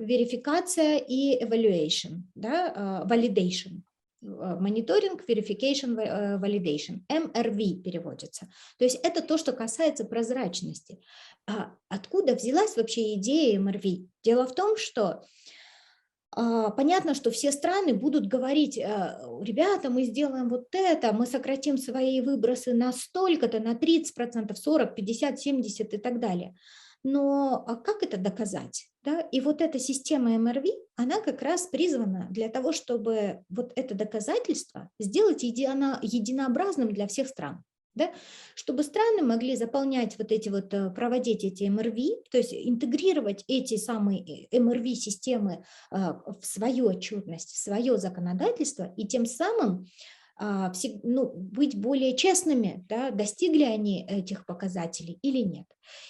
верификация и evaluation, да, validation. Мониторинг, verification, validation, MRV переводится. То есть это то, что касается прозрачности. Откуда взялась вообще идея MRV? Дело в том, что понятно, что все страны будут говорить: ребята, мы сделаем вот это, мы сократим свои выбросы на столько-то, на 30%, 40, 50, 70 и так далее. Но как это доказать? Да? И вот эта система МРВ, она как раз призвана для того, чтобы вот это доказательство сделать единообразным для всех стран. Да? Чтобы страны могли заполнять вот эти вот, проводить эти МРВ, то есть интегрировать эти самые МРВ-системы в свою отчетность, в свое законодательство, и тем самым быть более честными, да, достигли они этих показателей или нет.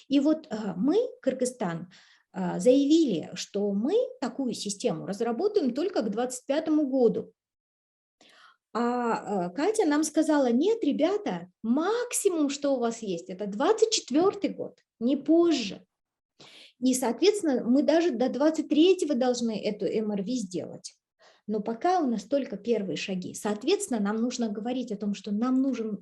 И вот мы, Кыргызстан, заявили, что мы такую систему разработаем только к 2025 году. А Катя нам сказала: нет, ребята, максимум, что у вас есть, это 2024 год, не позже. И, соответственно, мы даже до 2023 должны эту МРВ сделать. Но пока у нас только первые шаги. Соответственно, нам нужно говорить о том, что нам нужно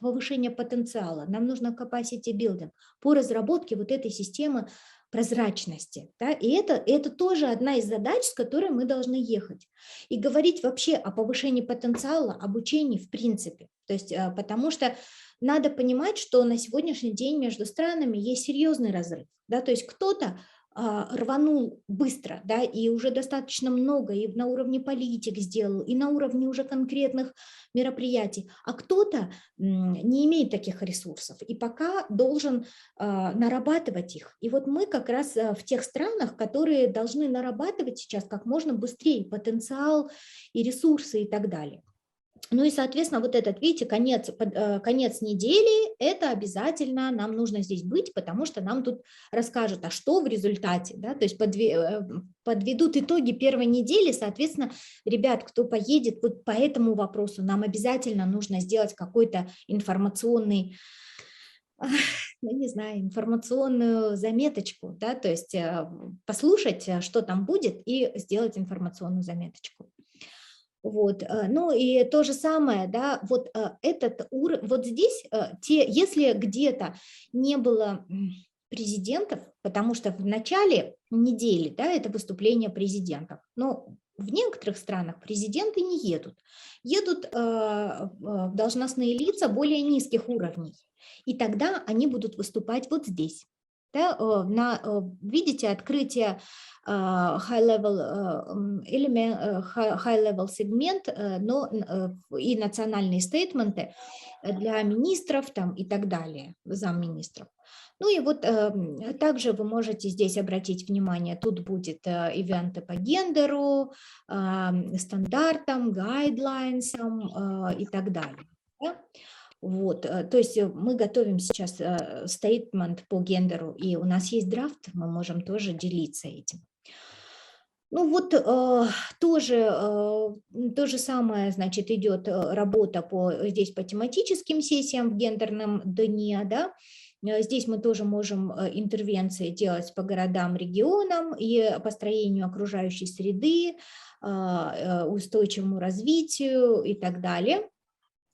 повышение потенциала, нам нужно capacity building по разработке вот этой системы прозрачности. Да? И это тоже одна из задач, с которой мы должны ехать. И говорить вообще о повышении потенциала, обучении в принципе. То есть, потому что надо понимать, что на сегодняшний день между странами есть серьезный разрыв. Да? То есть кто-то рванул быстро, да, и уже достаточно много, и на уровне политик сделал, и на уровне уже конкретных мероприятий, а кто-то не имеет таких ресурсов и пока должен нарабатывать их. И вот мы как раз в тех странах, которые должны нарабатывать сейчас как можно быстрее потенциал и ресурсы и так далее. Ну и, соответственно, вот этот, видите, конец недели, это обязательно нам нужно здесь быть, потому что нам тут расскажут, а что в результате, да, то есть подведут итоги первой недели, соответственно, ребят, кто поедет вот по этому вопросу, нам обязательно нужно сделать какой-то информационный, ну, не знаю, информационную заметочку, да, то есть послушать, что там будет, и сделать информационную заметочку. Вот, ну и то же самое, да, вот этот уровень, вот здесь, если где-то не было президентов, потому что в начале недели, да, это выступление президентов, но в некоторых странах президенты не едут, едут должностные лица более низких уровней, и тогда они будут выступать вот здесь. Да, видите, открытие high-level сегмент, но и национальные стейтменты для министров там, и так далее, замминистров. Ну и вот также вы можете здесь обратить внимание, тут будет ивенты по гендеру, стандартам, гайдлайнсам и так далее. Да? Вот, то есть мы готовим сейчас стейтмент по гендеру, и у нас есть драфт, мы можем тоже делиться этим. Ну вот то же самое, значит, идет работа здесь по тематическим сессиям в гендерном дне, да. Здесь мы тоже можем интервенции делать по городам, регионам и построению окружающей среды, устойчивому развитию и так далее.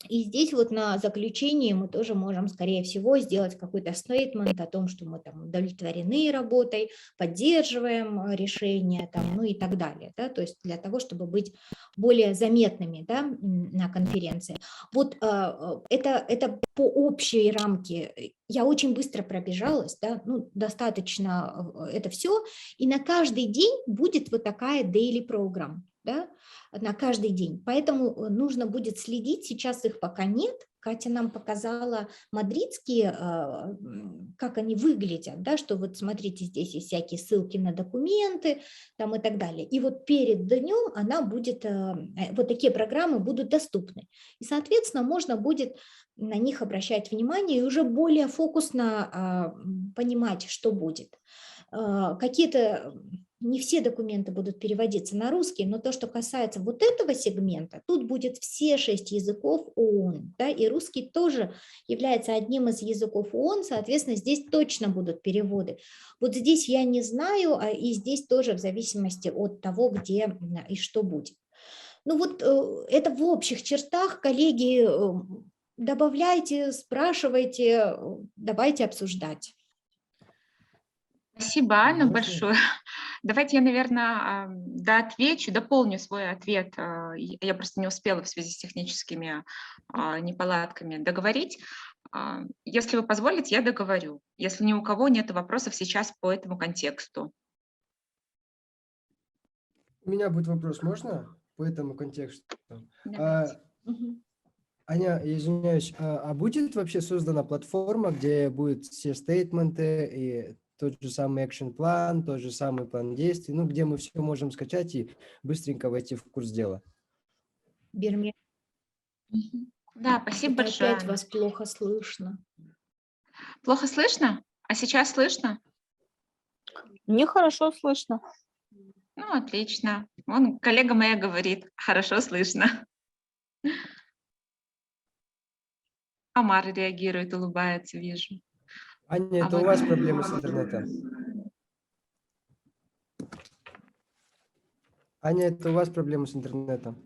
И здесь вот на заключении мы тоже можем, скорее всего, сделать какой-то стейтмент о том, что мы там удовлетворены работой, поддерживаем решения, там, ну и так далее, да, то есть для того, чтобы быть более заметными, да, на конференции. Вот это по общей рамке. Я очень быстро пробежалась, да, ну, достаточно это все, и на каждый день будет вот такая daily program, да, на каждый день. Поэтому нужно будет следить, сейчас их пока нет. Катя нам показала мадридские, как они выглядят, да, что вот смотрите, здесь есть всякие ссылки на документы там и так далее. И вот перед днем она будет, вот такие программы будут доступны. И, соответственно, можно будет на них обращать внимание и уже более фокусно понимать, что будет. Какие-то... Не все документы будут переводиться на русский, но то, что касается вот этого сегмента, тут будет все 6 языков ООН, да, и русский тоже является одним из языков ООН, соответственно, здесь точно будут переводы. Вот здесь я не знаю, и здесь тоже в зависимости от того, где и что будет. Ну вот это в общих чертах, коллеги, добавляйте, спрашивайте, давайте обсуждать. Спасибо, Анна, большое. Давайте я, наверное, дополню свой ответ. Я просто не успела в связи с техническими неполадками договорить. Если вы позволите, я договорю, если ни у кого нет вопросов сейчас по этому контексту. У меня будет вопрос, можно по этому контексту? Аня, я извиняюсь, а будет вообще создана платформа, где будут все стейтменты и тот же самый экшн-план, тот же самый план действий, ну, где мы все можем скачать и быстренько войти в курс дела? Бирме. Да, спасибо большое. Опять вас плохо слышно. Плохо слышно? А сейчас слышно? Мне хорошо слышно. Ну, отлично. Вон коллега моя говорит, хорошо слышно. Амар реагирует, улыбается, вижу. Аня, это у вас проблемы с интернетом? Аня, это у вас проблемы с интернетом?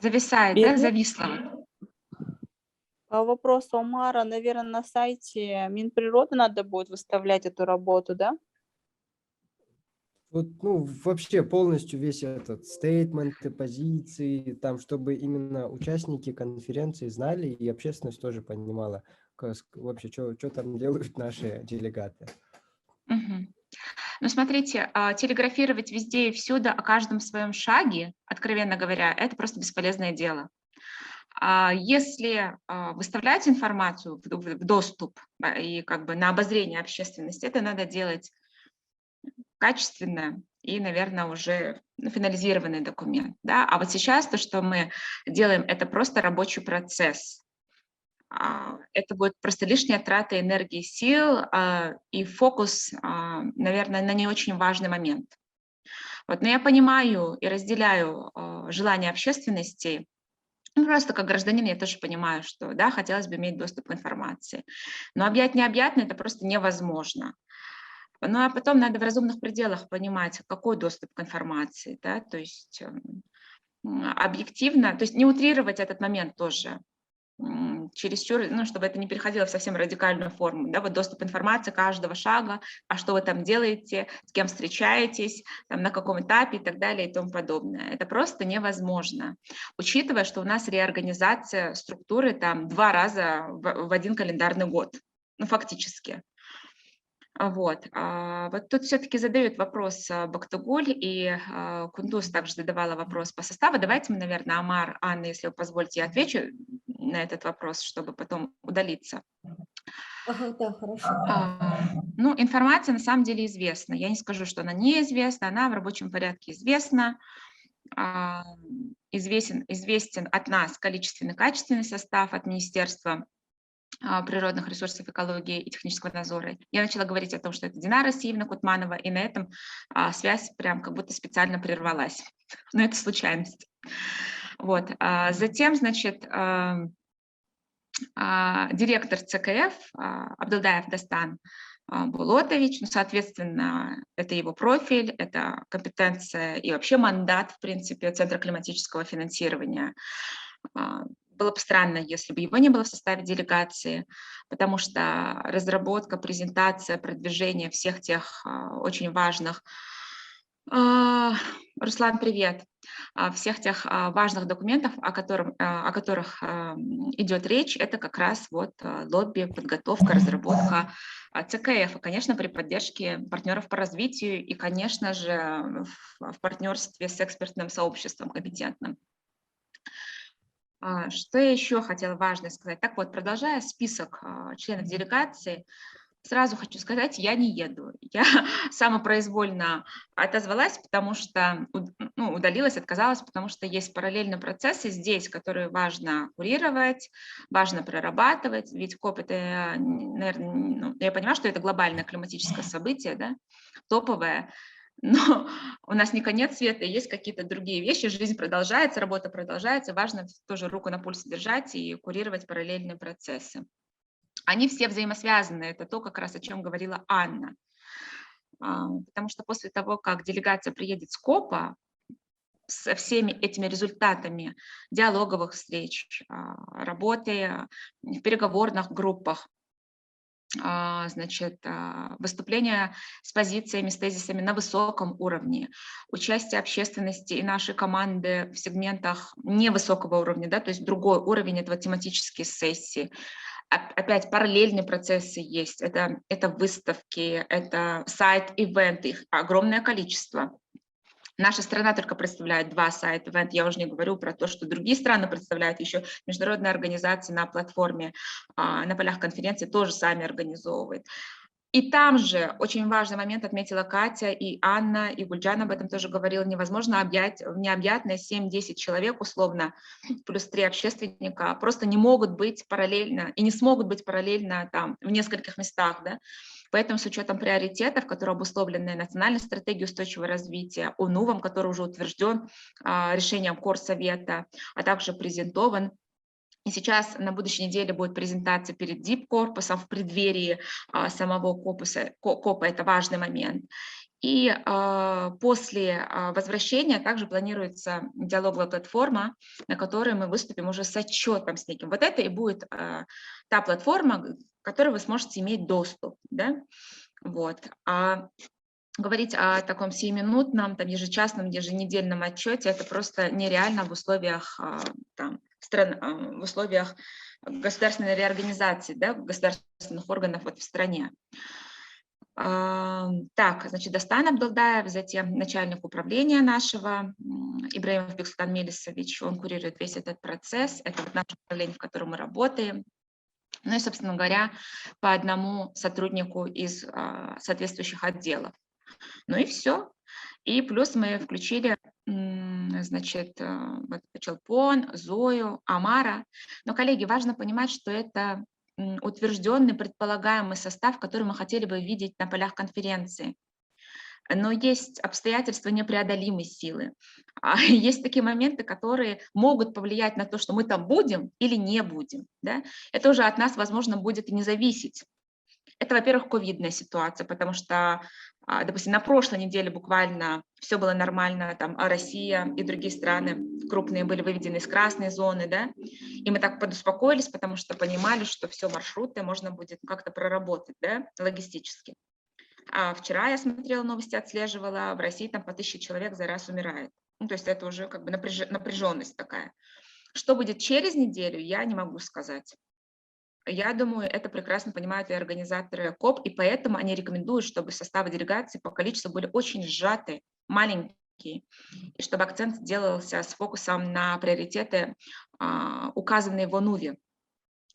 Зависает, да, Бермуд? зависло. По вопросу Омара, наверное, на сайте Минприроды надо будет выставлять эту работу, да? Вот, ну, вообще полностью весь этот стейтменты, позиции, там, чтобы именно участники конференции знали и общественность тоже понимала, вообще, что там делают наши делегаты. Мгм. Ну, смотрите, телеграфировать везде и всюду о каждом своем шаге, откровенно говоря, это просто бесполезное дело. Если выставлять информацию в доступ и как бы на обозрение общественности, это надо делать качественно и, наверное, уже финализированный документ. Да? А вот сейчас то, что мы делаем, это просто рабочий процесс. Это будет просто лишняя трата энергии, сил и фокус, наверное, на не очень важный момент. Вот, но я понимаю и разделяю желание общественности. Ну, просто как гражданин я тоже понимаю, что да, хотелось бы иметь доступ к информации. Но объять необъятно это просто невозможно. Ну а потом надо в разумных пределах понимать, какой доступ к информации, да, то есть объективно, то есть не утрировать этот момент тоже. Чересчур, ну, чтобы это не переходило в совсем радикальную форму, да, вот доступ информации каждого шага, а что вы там делаете, с кем встречаетесь, там, на каком этапе и так далее и тому подобное. Это просто невозможно, учитывая, что у нас реорганизация структуры там 2 раза в один календарный год, ну, фактически. Вот. Вот тут все-таки задают вопрос Бактугуль, и Кундус также задавала вопрос по составу. Давайте мы, наверное, Амар, Анна, если вы позволите, я отвечу на этот вопрос, чтобы потом удалиться. Ага, да, хорошо. Ну, информация на самом деле известна. Я не скажу, что она неизвестна, она в рабочем порядке известна. Известен от нас количественный, качественный состав, от Министерства природных ресурсов, экологии и технического надзора. Я начала говорить о том, что это Динара Сиевна Кутманова, и на этом связь прям как будто специально прервалась. Но это случайность. Вот. Затем, значит, директор ЦКФ Абдулдаев Дастан Булотович, ну, соответственно, это его профиль, это компетенция и вообще мандат, в принципе, Центра климатического финансирования. Было бы странно, если бы его не было в составе делегации, потому что разработка, презентация, продвижение всех тех очень важных, Руслан, привет, всех тех важных документов, о которых идет речь, это как раз вот лобби, подготовка, разработка ЦКФ, и, конечно, при поддержке партнеров по развитию и, конечно же, в партнерстве с экспертным сообществом компетентным. Что я еще хотела важно сказать? Так вот, продолжая список членов делегации, сразу хочу сказать, я не еду. Я самопроизвольно отозвалась, потому что, ну, удалилась, отказалась, потому что есть параллельные процессы здесь, которые важно курировать, важно прорабатывать. Ведь КОП – это, наверное, ну, я понимаю, что это глобальное климатическое событие, да, топовое, но у нас не конец света, есть какие-то другие вещи, жизнь продолжается, работа продолжается, важно тоже руку на пульсе держать и курировать параллельные процессы. Они все взаимосвязаны, это то, как раз о чем говорила Анна. Потому что после того, как делегация приедет с КОПа, со всеми этими результатами диалоговых встреч, работы в переговорных группах, значит, выступления с позициями, с тезисами на высоком уровне, участие общественности и нашей команды в сегментах невысокого уровня, да, то есть другой уровень, это вот тематические сессии. Опять параллельные процессы есть, это выставки, это сайт-ивенты, их огромное количество. Наша страна только представляет 2 сайт-ивента, я уже не говорю про то, что другие страны представляют еще международные организации на платформе, на полях конференции тоже сами организовывают. И там же очень важный момент отметила Катя, и Анна, и Гульджан об этом тоже говорила, невозможно объять в необъятное 7-10 человек условно, плюс 3 общественника, просто не могут быть параллельно, и не смогут быть параллельно там в нескольких местах, да. Поэтому с учетом приоритетов, которые обусловлены национальной стратегией устойчивого развития, ОНУВом, который уже утвержден решением Корсовета, а также презентован И сейчас на будущей неделе будет презентация перед DIP-корпусом в преддверии самого КОПа, это важный момент. И после возвращения также планируется диалоговая платформа, на которой мы выступим уже с отчетом с неким. Вот это и будет та платформа, к которой вы сможете иметь доступ. Да? Вот. А говорить о таком сиюминутном, там, ежечасном, еженедельном отчете, это просто нереально в условиях, в условиях государственной реорганизации, да, государственных органов вот в стране. Так, значит, Дастан Абдулдаев, затем начальник управления нашего, Ибраимов Бексултан Мелисович, он курирует весь этот процесс, это вот наше управление, в котором мы работаем. Ну и, собственно говоря, по одному сотруднику из соответствующих отделов. Ну и все. И плюс мы включили, значит, Челпон, Зою, Амара. Но, коллеги, важно понимать, что это утвержденный предполагаемый состав, который мы хотели бы видеть на полях конференции. Но есть обстоятельства непреодолимой силы. Есть такие моменты, которые могут повлиять на то, что мы там будем или не будем. Да? Это уже от нас, возможно, будет и не зависеть. Это, во-первых, ковидная ситуация, потому что, допустим, на прошлой неделе буквально все было нормально, там Россия и другие страны крупные были выведены из красной зоны, да, и мы так подуспокоились, потому что понимали, что все маршруты можно будет как-то проработать, да, логистически. А вчера я смотрела новости, отслеживала, в России там по 1000 человек за раз умирает. Ну, то есть это уже как бы напряженность такая. Что будет через неделю, я не могу сказать. Я думаю, это прекрасно понимают и организаторы КОП, и поэтому они рекомендуют, чтобы составы делегации по количеству были очень сжаты, маленькие, и чтобы акцент делался с фокусом на приоритеты, указанные в ОНУВе.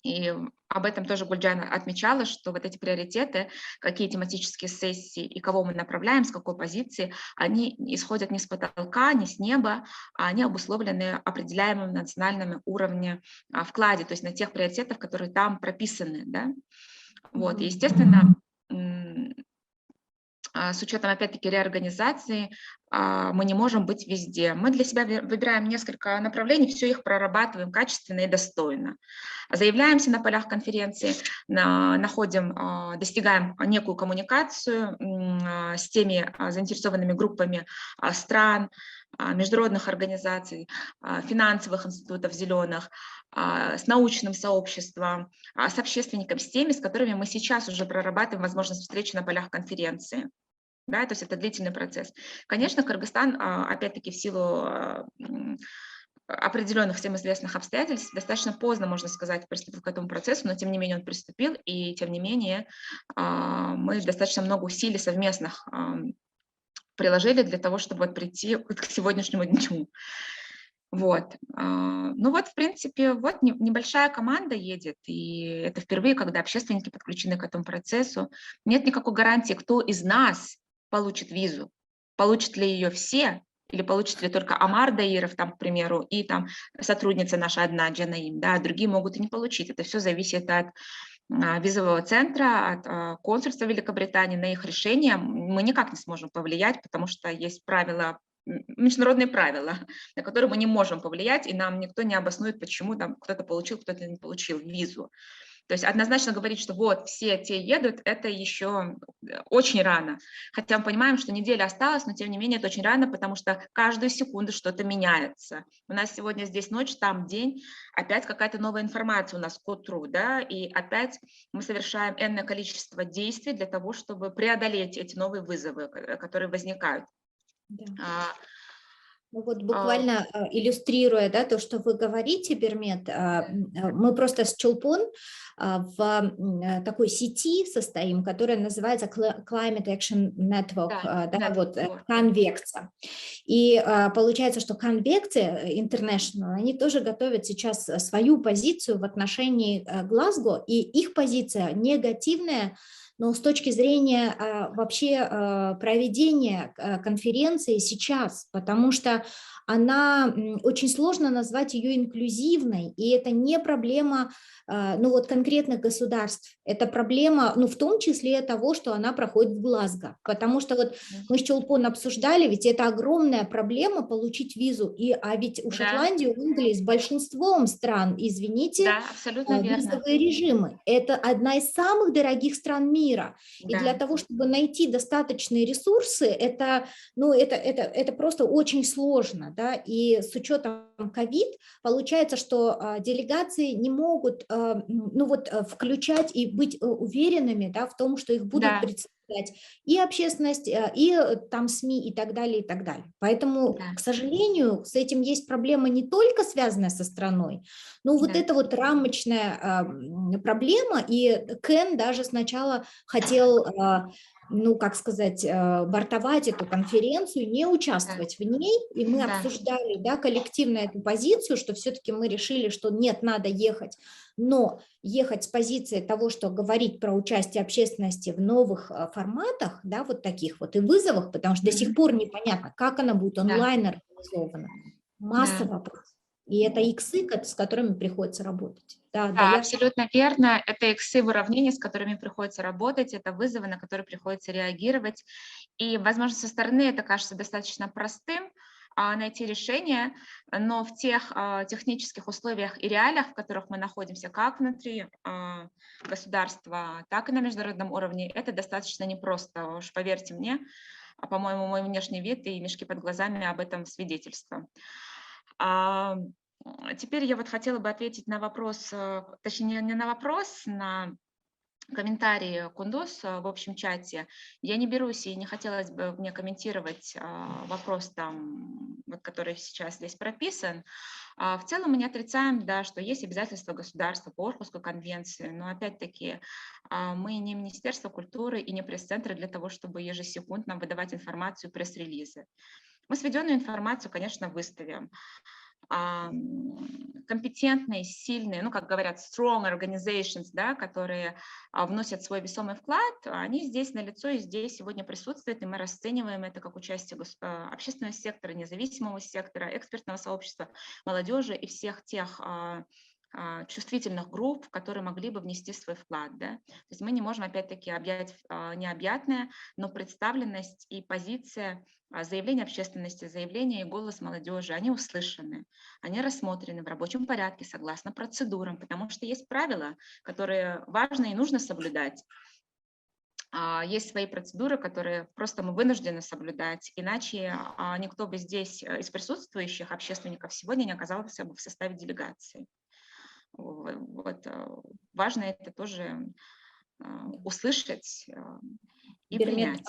И об этом тоже Гульджана отмечала, что вот эти приоритеты, какие тематические сессии и кого мы направляем, с какой позиции, они исходят не с потолка, не с неба, а они обусловлены определяемым на национальном уровне вкладе, то есть на тех приоритетах, которые там прописаны. Да? Вот, и, естественно, с учетом, опять-таки, реорганизации, мы не можем быть везде. Мы для себя выбираем несколько направлений, все их прорабатываем качественно и достойно. Заявляемся на полях конференции, достигаем некую коммуникацию с теми заинтересованными группами стран, международных организаций, финансовых институтов зеленых, с научным сообществом, с общественниками, с теми, с которыми мы сейчас уже прорабатываем возможность встречи на полях конференции. Да, то есть это длительный процесс. Конечно, Кыргызстан, опять-таки, в силу определенных всем известных обстоятельств, достаточно поздно, можно сказать, приступил к этому процессу, но тем не менее он приступил, и тем не менее мы достаточно много усилий совместных приложили для того, чтобы прийти к сегодняшнему дню. Вот. Ну вот, в принципе, вот небольшая команда едет, и это впервые, когда общественники подключены к этому процессу. Нет никакой гарантии, кто из нас получит визу, получат ли ее все, или получит ли только Амар Даиров, там, к примеру, и там сотрудница наша одна, Джанаим, да, другие могут и не получить. Это все зависит от визового центра, от консульства Великобритании, на их решение. Мы никак не сможем повлиять, потому что есть правила, международные правила, на которые мы не можем повлиять, и нам никто не обоснует, почему там кто-то получил, кто-то не получил визу. То есть однозначно говорить, что вот все те едут, это еще очень рано. Хотя мы понимаем, что неделя осталась, но тем не менее это очень рано, потому что каждую секунду что-то меняется. У нас сегодня здесь ночь, там день, опять какая-то новая информация у нас к утру, да, и опять мы совершаем энное количество действий для того, чтобы преодолеть эти новые вызовы, которые возникают. Да. Ну вот буквально иллюстрируя, да, то, что вы говорите, Бермет, мы просто с Челпон в такой сети состоим, которая называется Climate Action Network, да, вот Конвекция. И получается, что Конвекция International, они тоже готовят сейчас свою позицию в отношении Глазго, и их позиция негативная, но с точки зрения вообще проведения конференции сейчас, потому что она очень сложно назвать ее инклюзивной, и это не проблема, ну вот конкретных государств, это проблема, ну в том числе того, что она проходит в Глазго, потому что вот мы с Чолпон обсуждали, ведь это огромная проблема получить визу, а ведь у Шотландии, у Англии с большинством стран, извините, Да, абсолютно верно. визовые режимы. Это одна из самых дорогих стран мира. И Да. для того, чтобы найти достаточные ресурсы, это, ну, это просто очень сложно. Да? И с учетом ковид получается, что делегации не могут ну, вот, включать и быть уверенными, да, в том, что их будут представлять и общественность, и там СМИ и так далее, и так далее. Поэтому, к сожалению, с этим есть проблема не только связанная со страной, но вот это вот рамочная проблема, и Кен даже сначала хотел, ну, как сказать, бортовать эту конференцию, не участвовать в ней, и мы обсуждали, да, коллективно эту позицию, что все-таки мы решили, что нет, надо ехать, но ехать с позиции того, что говорить про участие общественности в новых форматах, да, вот таких вот и вызовах, потому что до сих пор непонятно, как она будет онлайн организована, масса вопросов. И это иксы, с которыми приходится работать. Да, абсолютно верно. Это иксы в уравнении, с которыми приходится работать, это вызовы, на которые приходится реагировать. И, возможно, со стороны это кажется достаточно простым, найти решение, но в тех технических условиях и реалиях, в которых мы находимся, как внутри государства, так и на международном уровне, это достаточно непросто. Уж поверьте мне, по-моему, мой внешний вид и мешки под глазами об этом свидетельство. Теперь я вот хотела бы ответить на вопрос, точнее не на вопрос, на комментарии Кундос в общем чате. Я не берусь и не хотелось бы мне комментировать вопрос, там, вот, который сейчас здесь прописан. В целом мы не отрицаем, да, что есть обязательства государства по Орхусской конвенции, но опять-таки мы не Министерство культуры и не пресс-центры для того, чтобы ежесекундно выдавать информацию, пресс-релизы. Мы сведенную информацию, конечно, выставим. Компетентные, сильные, ну, как говорят, strong organizations, да, которые вносят свой весомый вклад, они здесь налицо и здесь сегодня присутствуют, и мы расцениваем это как участие общественного сектора, независимого сектора, экспертного сообщества, молодежи и всех тех чувствительных групп, которые могли бы внести свой вклад. Да? То есть мы не можем, опять-таки, объять необъятное, но представленность и позиция, заявление общественности, заявление и голос молодежи, они услышаны, они рассмотрены в рабочем порядке согласно процедурам, потому что есть правила, которые важно и нужно соблюдать. Есть свои процедуры, которые просто мы вынуждены соблюдать, иначе никто бы здесь из присутствующих общественников сегодня не оказался бы в составе делегации. Вот, важно это тоже услышать и принять.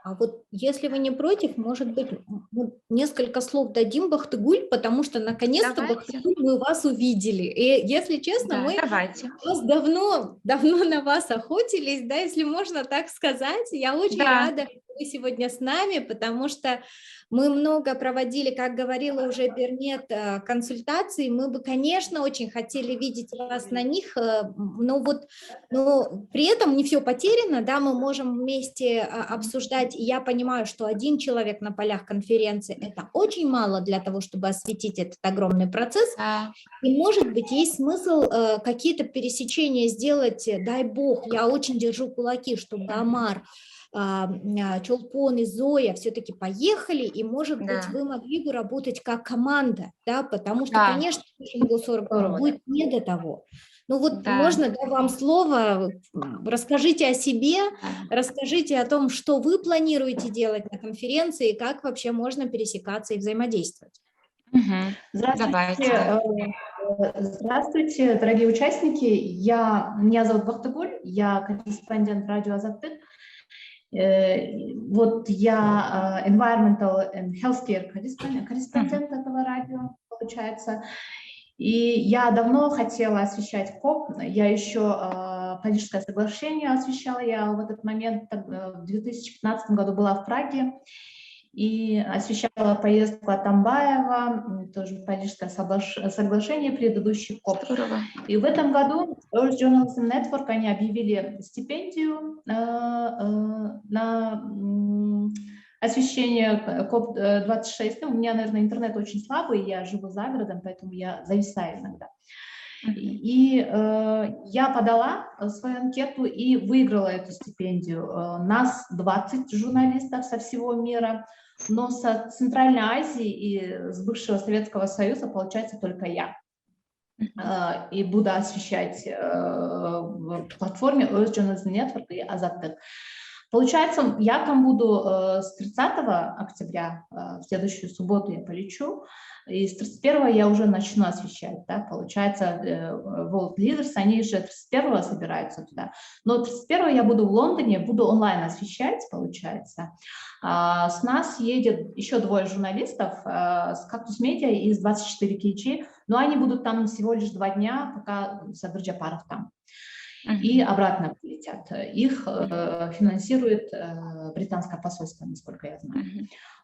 А вот если вы не против, может быть, несколько слов дадим Бахтыгуль, потому что наконец-то Бахтыгуль мы вас увидели. И если честно, мы вас давно на вас охотились, да, если можно так сказать. Я очень рада, что вы сегодня с нами, потому что мы много проводили, как говорила уже Бернет, консультаций. Мы бы, конечно, очень хотели видеть вас на них, но при этом не все потеряно, да, мы можем вместе обсуждать. И я понимаю, что один человек на полях конференции – это очень мало для того, чтобы осветить этот огромный процесс. И, может быть, есть смысл какие-то пересечения сделать, дай бог, я очень держу кулаки, чтобы Амар, Чолпон и Зоя все-таки поехали, и, может быть, вы могли бы работать как команда, да, потому что, конечно, будет не до того. Ну вот можно, да, вам слово, расскажите о себе, расскажите о том, что вы планируете делать на конференции, и как вообще можно пересекаться и взаимодействовать. Здравствуйте, дорогие участники. Меня зовут Бахтыгуль, я корреспондент радио Азаттык. Вот я environmental and healthcare корреспондент этого радио, получается. И я давно хотела освещать КОП, я еще Парижское соглашение освещала, я в этот момент в 2015 году была в Праге и освещала поездку Атамбаева, тоже Парижское соглашение, предыдущий КОП. И в этом году Earth Journalism Network, они объявили стипендию на освещение COP26. У меня, наверное, интернет очень слабый, я живу за городом, поэтому я зависаю иногда. И я подала свою анкету и выиграла эту стипендию. Нас 20 журналистов со всего мира, но с Центральной Азии и с бывшего Советского Союза получается только я. И буду освещать в платформе Earth Journalism Network и Azadtech. Получается, я там буду с 30 октября, в следующую субботу я полечу, и с 31 я уже начну освещать, да, получается, World Leaders, они же 31 собираются туда, но 31 я буду в Лондоне, буду онлайн освещать, получается. С нас едет еще 2 журналистов с Cactus Media и с 24 KG, но они будут там всего лишь 2 дня, пока Садыр Джапаров там. И обратно полетят. Их финансирует британское посольство, насколько я знаю.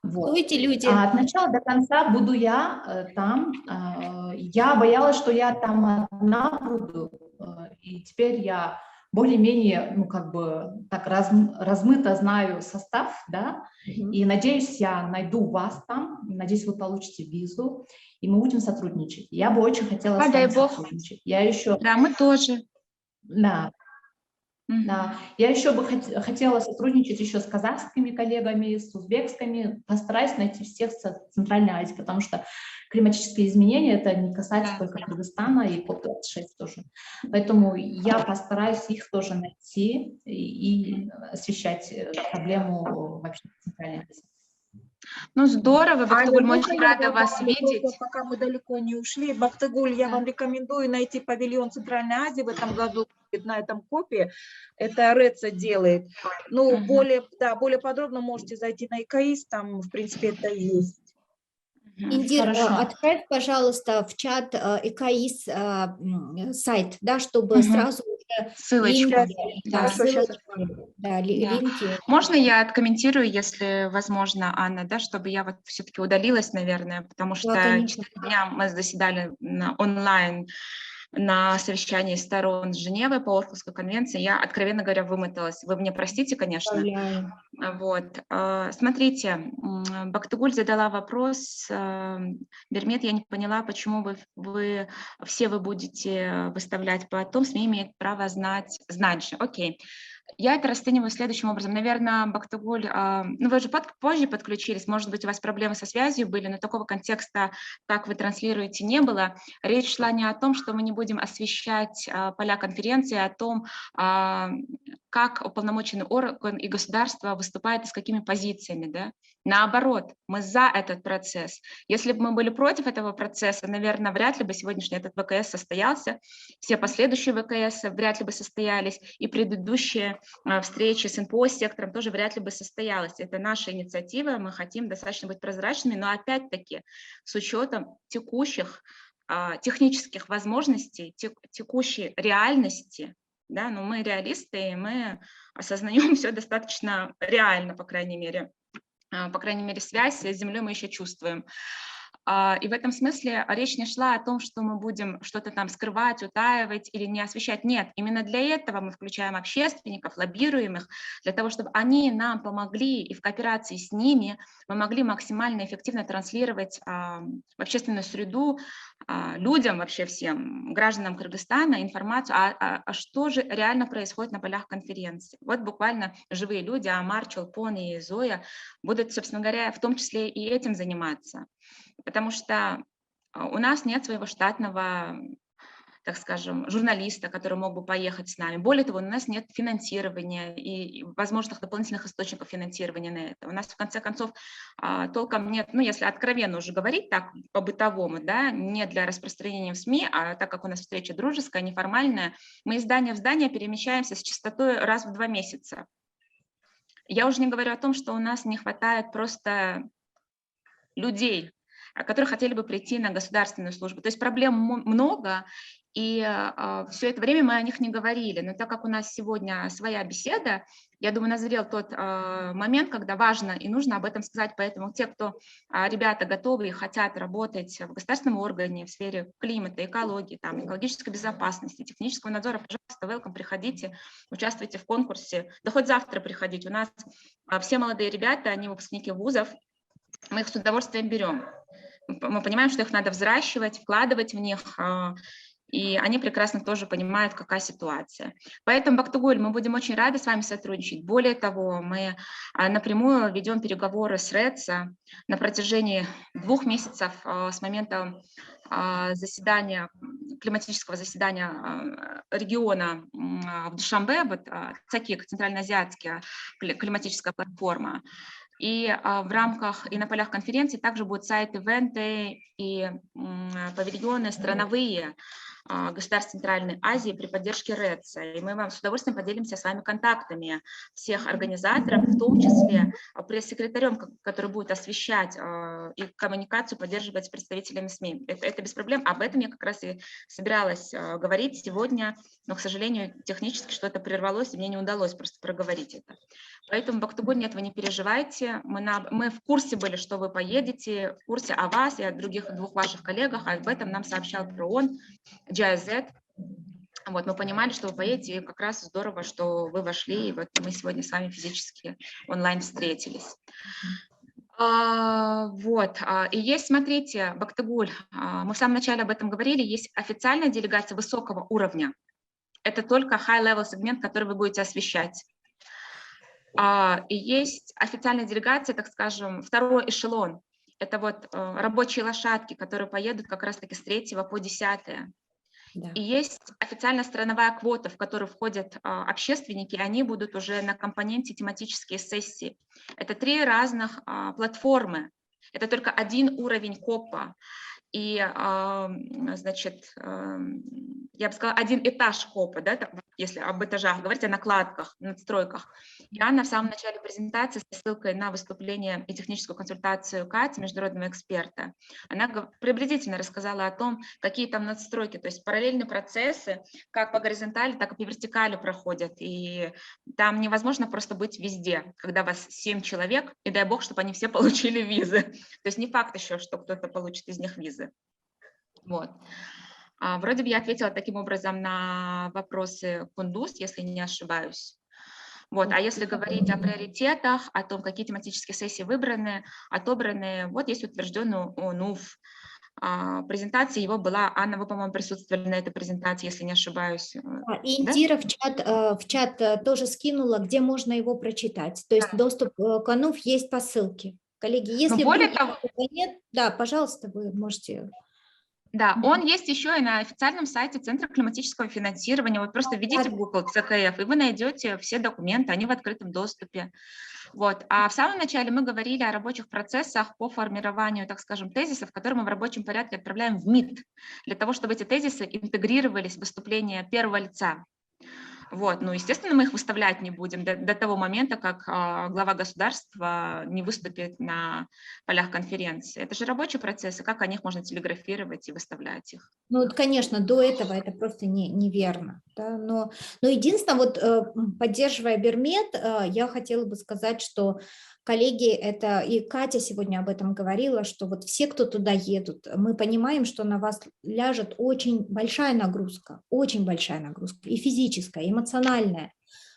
Вот. Кто эти люди? А от начала до конца буду я там. Я боялась, что я там одна буду, и теперь я более-менее, ну, как бы так размыто знаю состав, да, и надеюсь, я найду вас там, надеюсь, вы получите визу, и мы будем сотрудничать. Я бы очень хотела с вами сотрудничать. Я еще... Да, мы тоже. Да. Да, я еще бы хотела сотрудничать еще с казахскими коллегами, с узбекскими, постараюсь найти всех с Центральной Азии, потому что климатические изменения это не касается только Кыргызстана и COP26 тоже. Поэтому я постараюсь их тоже найти и освещать проблему вообще Центральной Азии. Ну, здорово, Бактыгуль, мы очень рады вас Просто видеть. пока мы далеко не ушли, Бактыгуль, я вам рекомендую найти павильон Центральной Азии в этом году на этом копе. Это Реца делает. Ну, более подробно можете зайти на ИКАИС, там, в принципе, это есть. Индир, отправь, пожалуйста, в чат ИКАИС сайт, да, чтобы сразу ссылочку. Линки. Можно я откомментирую, если возможно, Анна, да, чтобы я вот все-таки удалилась, наверное, потому что 4 дня мы заседали онлайн на совещании сторон Женевы по Орхусской конвенции. Я, откровенно говоря, вымоталась. Вы мне простите, конечно. Вот. Смотрите, Бактыгуль задала вопрос. Бермет, я не поняла, почему вы будете выставлять потом, СМИ имеют право знать же. Окей. Я это расцениваю следующим образом. Наверное, Бактыгуль, ну вы же позже подключились, может быть, у вас проблемы со связью были, но такого контекста, как вы транслируете, не было. Речь шла не о том, что мы не будем освещать поля конференции, а о том, как уполномоченный орган и государство выступает и с какими позициями. Да? Наоборот, мы за этот процесс. Если бы мы были против этого процесса, наверное, вряд ли бы сегодняшний этот ВКС состоялся, все последующие ВКС вряд ли бы состоялись, и предыдущие встречи с НПО-сектором тоже вряд ли бы состоялась. Это наша инициатива, мы хотим достаточно быть прозрачными, но опять-таки с учетом текущих технических возможностей, текущей реальности, да, но мы реалисты, и мы осознаем все достаточно реально, по крайней мере, связь с Землей мы еще чувствуем. И в этом смысле речь не шла о том, что мы будем что-то там скрывать, утаивать или не освещать. Нет, именно для этого мы включаем общественников, лоббируемых, для того, чтобы они нам помогли, и в кооперации с ними мы могли максимально эффективно транслировать в общественную среду людям, вообще всем гражданам Кыргызстана информацию, что же реально происходит на полях конференции. Вот буквально живые люди, Амар, Чолпон и Зоя, будут, собственно говоря, в том числе и этим заниматься. Потому что у нас нет своего штатного, так скажем, журналиста, который мог бы поехать с нами. Более того, у нас нет финансирования и возможных дополнительных источников финансирования на это. У нас, в конце концов, толком нет, ну, если откровенно уже говорить так, по-бытовому, да, не для распространения в СМИ, а так как у нас встреча дружеская, неформальная, мы из здания в здание перемещаемся с частотой раз в 2 месяца. Я уже не говорю о том, что у нас не хватает просто людей. которые хотели бы прийти на государственную службу. То есть проблем много, и все это время мы о них не говорили. Но так как у нас сегодня своя беседа, я думаю, назрел тот момент, когда важно и нужно об этом сказать. Поэтому те, кто, ребята, готовы и хотят работать в государственном органе в сфере климата, экологии, там, экологической безопасности, технического надзора, пожалуйста, welcome, приходите, участвуйте в конкурсе. Да хоть завтра приходите. У нас все молодые ребята, они выпускники вузов, мы их с удовольствием берем. Мы понимаем, что их надо взращивать, вкладывать в них, и они прекрасно тоже понимают, какая ситуация. Поэтому, Бактыгуль, мы будем очень рады с вами сотрудничать. Более того, мы напрямую ведем переговоры с РЭЦ на протяжении 2 месяцев с момента заседания, климатического заседания региона в Душанбе, вот ЦАКИК, Центральноазиатская климатическая платформа. И в рамках и на полях конференции также будут сайт-ивенты и павильоны страновые государств Центральной Азии при поддержке РЭЦа. И мы вам с удовольствием поделимся с вами контактами всех организаторов, в том числе пресс-секретарем, который будет освещать и коммуникацию поддерживать с представителями СМИ. Это без проблем. Об этом я как раз и собиралась говорить сегодня, но, к сожалению, технически что-то прервалось, и мне не удалось просто проговорить это. Поэтому, Бактыгуль, нет, вы не переживайте. Мы в курсе были, что вы поедете, в курсе о вас и о других 2 ваших коллегах, а об этом нам сообщал ПРООН, GIZ. Вот, мы понимали, что вы поедете, и как раз здорово, что вы вошли, и вот мы сегодня с вами физически онлайн встретились. Вот, и есть, смотрите, Бактыгуль, мы в самом начале об этом говорили, есть официальная делегация высокого уровня. Это только high-level сегмент, который вы будете освещать. И есть официальная делегация, так скажем, 2-й эшелон. Это вот рабочие лошадки, которые поедут как раз-таки с 3 по 10. Да. И есть официальная страновая квота, в которую входят общественники, и они будут уже на компоненте тематические сессии. Это 3 разных платформы. Это только 1 уровень КОПа. И, значит, я бы сказала, 1 этаж КОПа, да, если об этажах говорить, о накладках, надстройках. И Анна в самом начале презентации со ссылкой на выступление и техническую консультацию Кати, международного эксперта, она приблизительно рассказала о том, какие там надстройки, то есть параллельные процессы, как по горизонтали, так и по вертикали проходят. И там невозможно просто быть везде, когда вас 7 человек, и дай бог, чтобы они все получили визы. То есть не факт еще, что кто-то получит из них визы. Вот. Вроде бы я ответила таким образом на вопросы Кундус, если не ошибаюсь. Вот. А если говорить о приоритетах, о том, какие тематические сессии выбраны, отобраны, вот есть утвержденный ОНУФ. Презентация его была, Анна, вы, по-моему, присутствовали на этой презентации, если не ошибаюсь. И Индира в чат тоже скинула, где можно его прочитать. То есть доступ к ОНУФ есть по ссылке. Коллеги, если более того, нет, да, пожалуйста, вы можете... Да, он есть еще и на официальном сайте Центра климатического финансирования. Вы просто введите в Google ЦКФ, и вы найдете все документы, они в открытом доступе. Вот. А в самом начале мы говорили о рабочих процессах по формированию, так скажем, тезисов, которые мы в рабочем порядке отправляем в МИД, для того, чтобы эти тезисы интегрировались в выступление первого лица. Вот. Ну, естественно, мы их выставлять не будем до того момента, как глава государства не выступит на полях конференции. Это же рабочий процесс, и как о них можно телеграфировать и выставлять их? Ну, конечно, до этого это просто неверно. Да? Но единственное, вот поддерживая Бермед, я хотела бы сказать, что коллеги, это и Катя сегодня об этом говорила, что вот все, кто туда едут, мы понимаем, что на вас ляжет очень большая нагрузка, и физическая, и эмоциональная.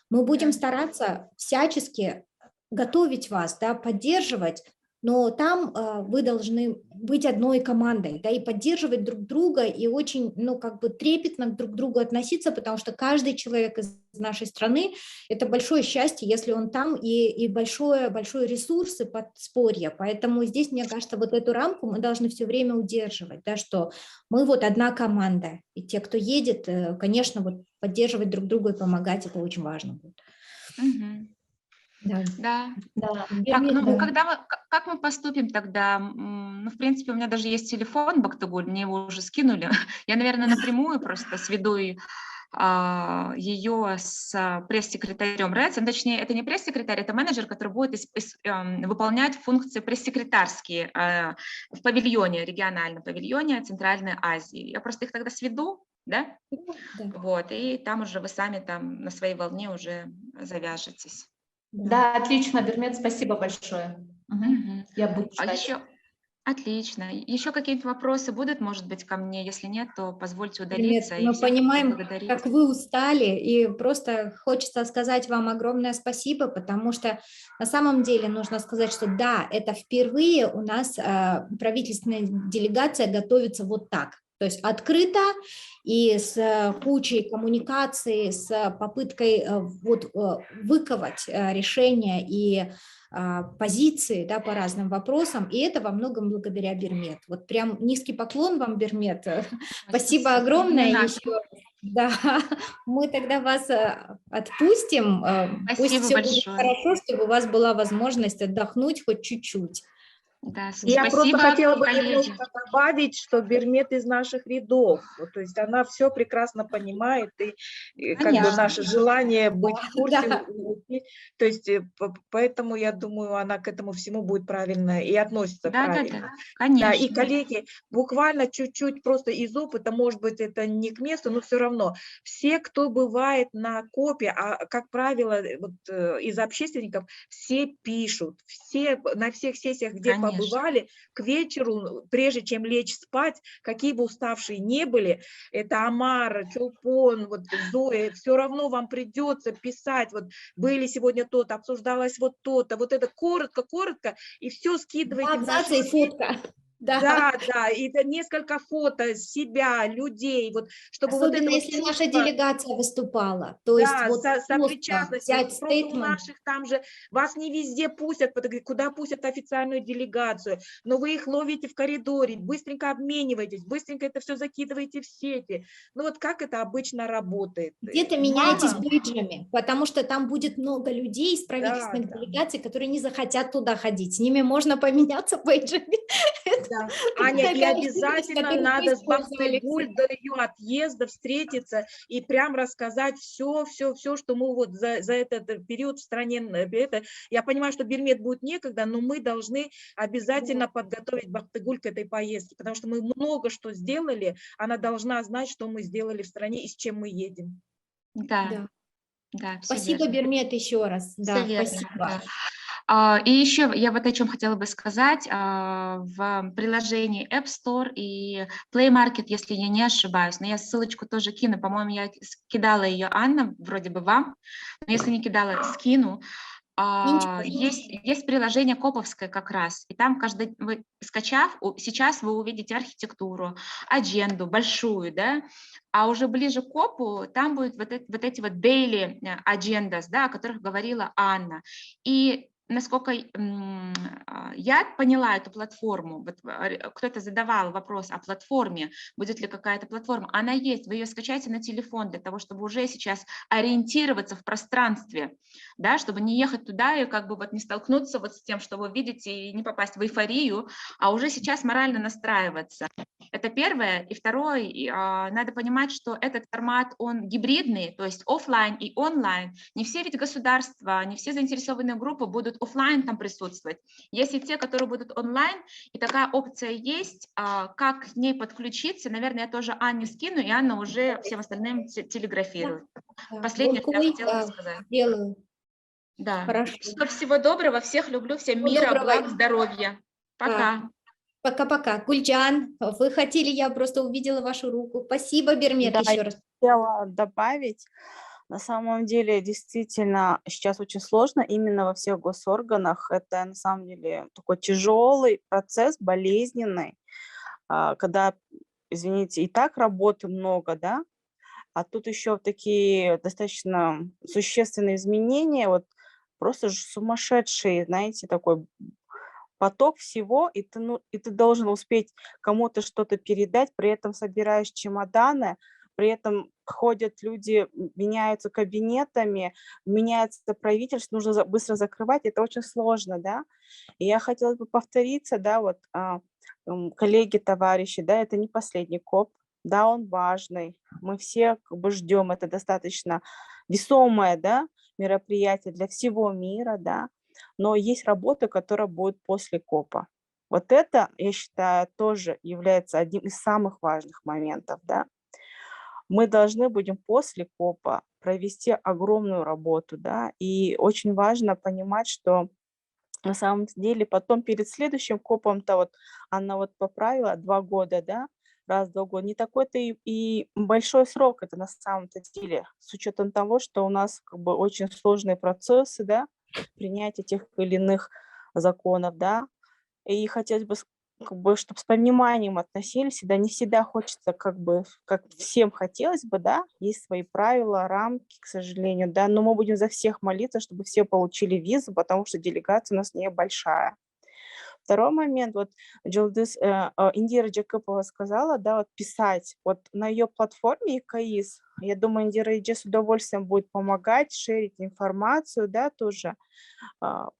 Мы будем стараться всячески готовить вас, да, поддерживать, но там вы должны быть одной командой, да, и поддерживать друг друга, и очень, ну, как бы трепетно друг к другу относиться, потому что каждый человек из нашей страны – это большое счастье, если он там, и большое ресурсы подспорья, поэтому здесь, мне кажется, вот эту рамку мы должны все время удерживать, да, что мы вот одна команда, и те, кто едет, конечно, вот поддерживать друг друга и помогать – это очень важно будет. Да. Да. Так, ну, как мы поступим тогда? Ну, в принципе, у меня даже есть телефон Бактыгуль, мне его уже скинули. Я, наверное, напрямую просто сведу и ее с пресс-секретарем РЭЦ, точнее, это не пресс-секретарь, это менеджер, который будет выполнять функции пресс-секретарские в павильоне, региональном павильоне Центральной Азии. Я просто их тогда сведу, да? Да. Вот, и там уже вы сами там на своей волне уже завяжетесь. Да, отлично, Бермет, спасибо большое. Я буду ждать. Еще отлично. Еще какие-то вопросы будут, может быть, ко мне? Если нет, то позвольте удалиться. Мы понимаем, как вы устали, и просто хочется сказать вам огромное спасибо, потому что на самом деле нужно сказать, что да, это впервые у нас правительственная делегация готовится вот так. То есть открыто и с кучей коммуникации, с попыткой выковать решения и позиции, да, по разным вопросам, и это во многом благодаря Бермет. Вот прям низкий поклон вам, Бермет. Спасибо огромное. Еще. Да, мы тогда вас отпустим. Пусть все будет хорошо, чтобы у вас была возможность отдохнуть хоть чуть-чуть. Да, я просто хотела бы коллеги. немножко добавить, что Бермет из наших рядов, то есть она все прекрасно понимает, и как бы наше желание быть в курсе, да. То есть поэтому я думаю, она к этому всему будет правильно и относится правильно. Да, конечно. Да, и, коллеги, буквально чуть-чуть просто из опыта, может быть, это не к месту, но все равно, все, кто бывает на КОПе, а, как правило, вот, из общественников, все пишут, все на всех сессиях, где побывали, к вечеру, прежде чем лечь спать, какие бы уставшие не были, это Амара, Чулпон, вот Зоя, все равно вам придется писать, вот были сегодня то-то, обсуждалось вот то-то, вот это коротко, и все скидываете в нашу и фотка. Да, и это несколько фото себя, людей, вот, чтобы особенно вот это если вот наша делегация выступала, то есть вот сопричастность, просто у наших там же вас не везде пустят, куда пустят официальную делегацию, но вы их ловите в коридоре, быстренько обмениваетесь, быстренько это все закидываете в сети, ну вот как это обычно работает. Где-то меняйтесь бейджами, потому что там будет много людей из правительственных делегаций, которые не захотят туда ходить, с ними можно поменяться бейджами. Да. Аня, и обязательно надо с Бахтыгуль до ее отъезда встретиться и прям рассказать все, что мы вот за этот период в стране, я понимаю, что Бермет будет некогда, но мы должны обязательно подготовить Бахтыгуль к этой поездке, потому что мы много что сделали, она должна знать, что мы сделали в стране и с чем мы едем. Да. Спасибо, Бермет, еще раз. Да, спасибо. Да. И еще я вот о чем хотела бы сказать. В приложении App Store и Play Market, если я не ошибаюсь, но я ссылочку тоже кину, по-моему, я кидала ее, Анна, вроде бы вам, но если не кидала, скину. Есть приложение Коповское как раз, и там вы скачав, сейчас вы увидите архитектуру, адженду большую, да, а уже ближе к Копу там будут вот эти вот daily agendas, да, о которых говорила Анна. И насколько я поняла эту платформу, вот кто-то задавал вопрос о платформе, будет ли какая-то платформа, она есть, вы ее скачайте на телефон для того, чтобы уже сейчас ориентироваться в пространстве, да, чтобы не ехать туда и как бы вот не столкнуться вот с тем, что вы видите, и не попасть в эйфорию, а уже сейчас морально настраиваться. Это первое. И второе, надо понимать, что этот формат, он гибридный, то есть офлайн и онлайн. Не все ведь государства, не все заинтересованные группы будут офлайн там присутствовать. Есть и те, которые будут онлайн, и такая опция есть. Как к ней подключиться, наверное, я тоже Анне скину, и Анна уже всем остальным телеграфирует. Последнее, что я хотела сказать. Делаю. Да. Хорошо. Всего доброго, всех люблю, всем мира, благ, здоровья. Пока. Пока-пока. Гульджан, вы хотели, я просто увидела вашу руку. Спасибо, Бермет, еще раз. Хотела добавить. На самом деле, действительно, сейчас очень сложно именно во всех госорганах. Это, на самом деле, такой тяжелый процесс, болезненный, когда, извините, и так работы много, да, а тут еще такие достаточно существенные изменения, вот просто сумасшедший, знаете, такой поток всего, и ты должен успеть кому-то что-то передать, при этом собираешь чемоданы, при этом ходят люди, меняются кабинетами, меняется правительство, нужно быстро закрывать, это очень сложно, да. И я хотела бы повториться, да, вот коллеги, товарищи, да, это не последний КОП, Да, он важный. Мы все как бы ждем, это достаточно весомое, да, мероприятие для всего мира, да. Но есть работа, которая будет после КОПа. Вот это, я считаю, тоже является одним из самых важных моментов, да. Мы должны будем после КОПа провести огромную работу, да, и очень важно понимать, что на самом деле потом перед следующим КОПом-то вот она вот поправила 2 года, да, раз в 2 года. Не такой-то и большой срок это на самом-то деле, с учетом того, что у нас как бы очень сложные процессы, да, принятия тех или иных законов, да. И хотелось бы, как бы, чтобы с пониманием относились, да, не всегда хочется, как бы, как всем хотелось бы, да, есть свои правила, рамки, к сожалению, да, но мы будем за всех молиться, чтобы все получили визу, потому что делегация у нас небольшая. Второй момент, вот Индира Джакопова сказала, да, вот писать, вот на ее платформе ИКАИС, я думаю, Индира Иджи с удовольствием будет помогать, шерить информацию, да, тоже,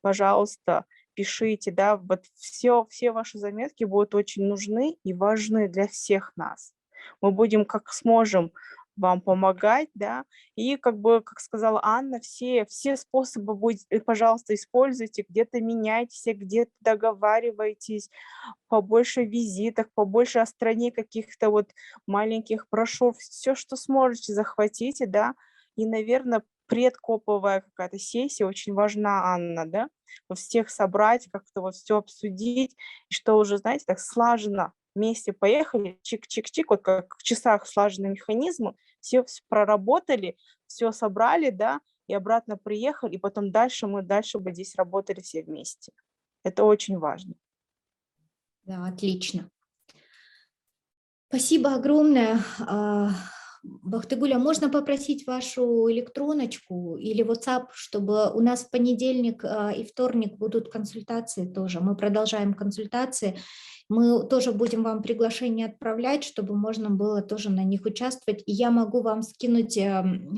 пожалуйста, пишите, да, вот все ваши заметки будут очень нужны и важны для всех нас. Мы будем как сможем вам помогать, да, и как бы, как сказала Анна, все способы пожалуйста, используйте, где-то меняйтесь, где-то договаривайтесь, побольше визитов, побольше о стране каких-то вот маленьких брошюр, все, что сможете, захватите, да, и, наверное, предкоповая какая-то сессия очень важна, Анна, да, вот всех собрать, как-то вот все обсудить, и что уже, знаете, так слаженно вместе поехали, чик-чик-чик, вот как в часах слаженные механизмы, все проработали, все собрали, да, и обратно приехали, и потом мы дальше бы здесь работали все вместе. Это очень важно. Да, отлично. Спасибо огромное. Бахтыгуля, можно попросить вашу электроночку или WhatsApp, чтобы у нас в понедельник и вторник будут консультации тоже. Мы продолжаем консультации. Мы тоже будем вам приглашение отправлять, чтобы можно было тоже на них участвовать. И я могу вам скинуть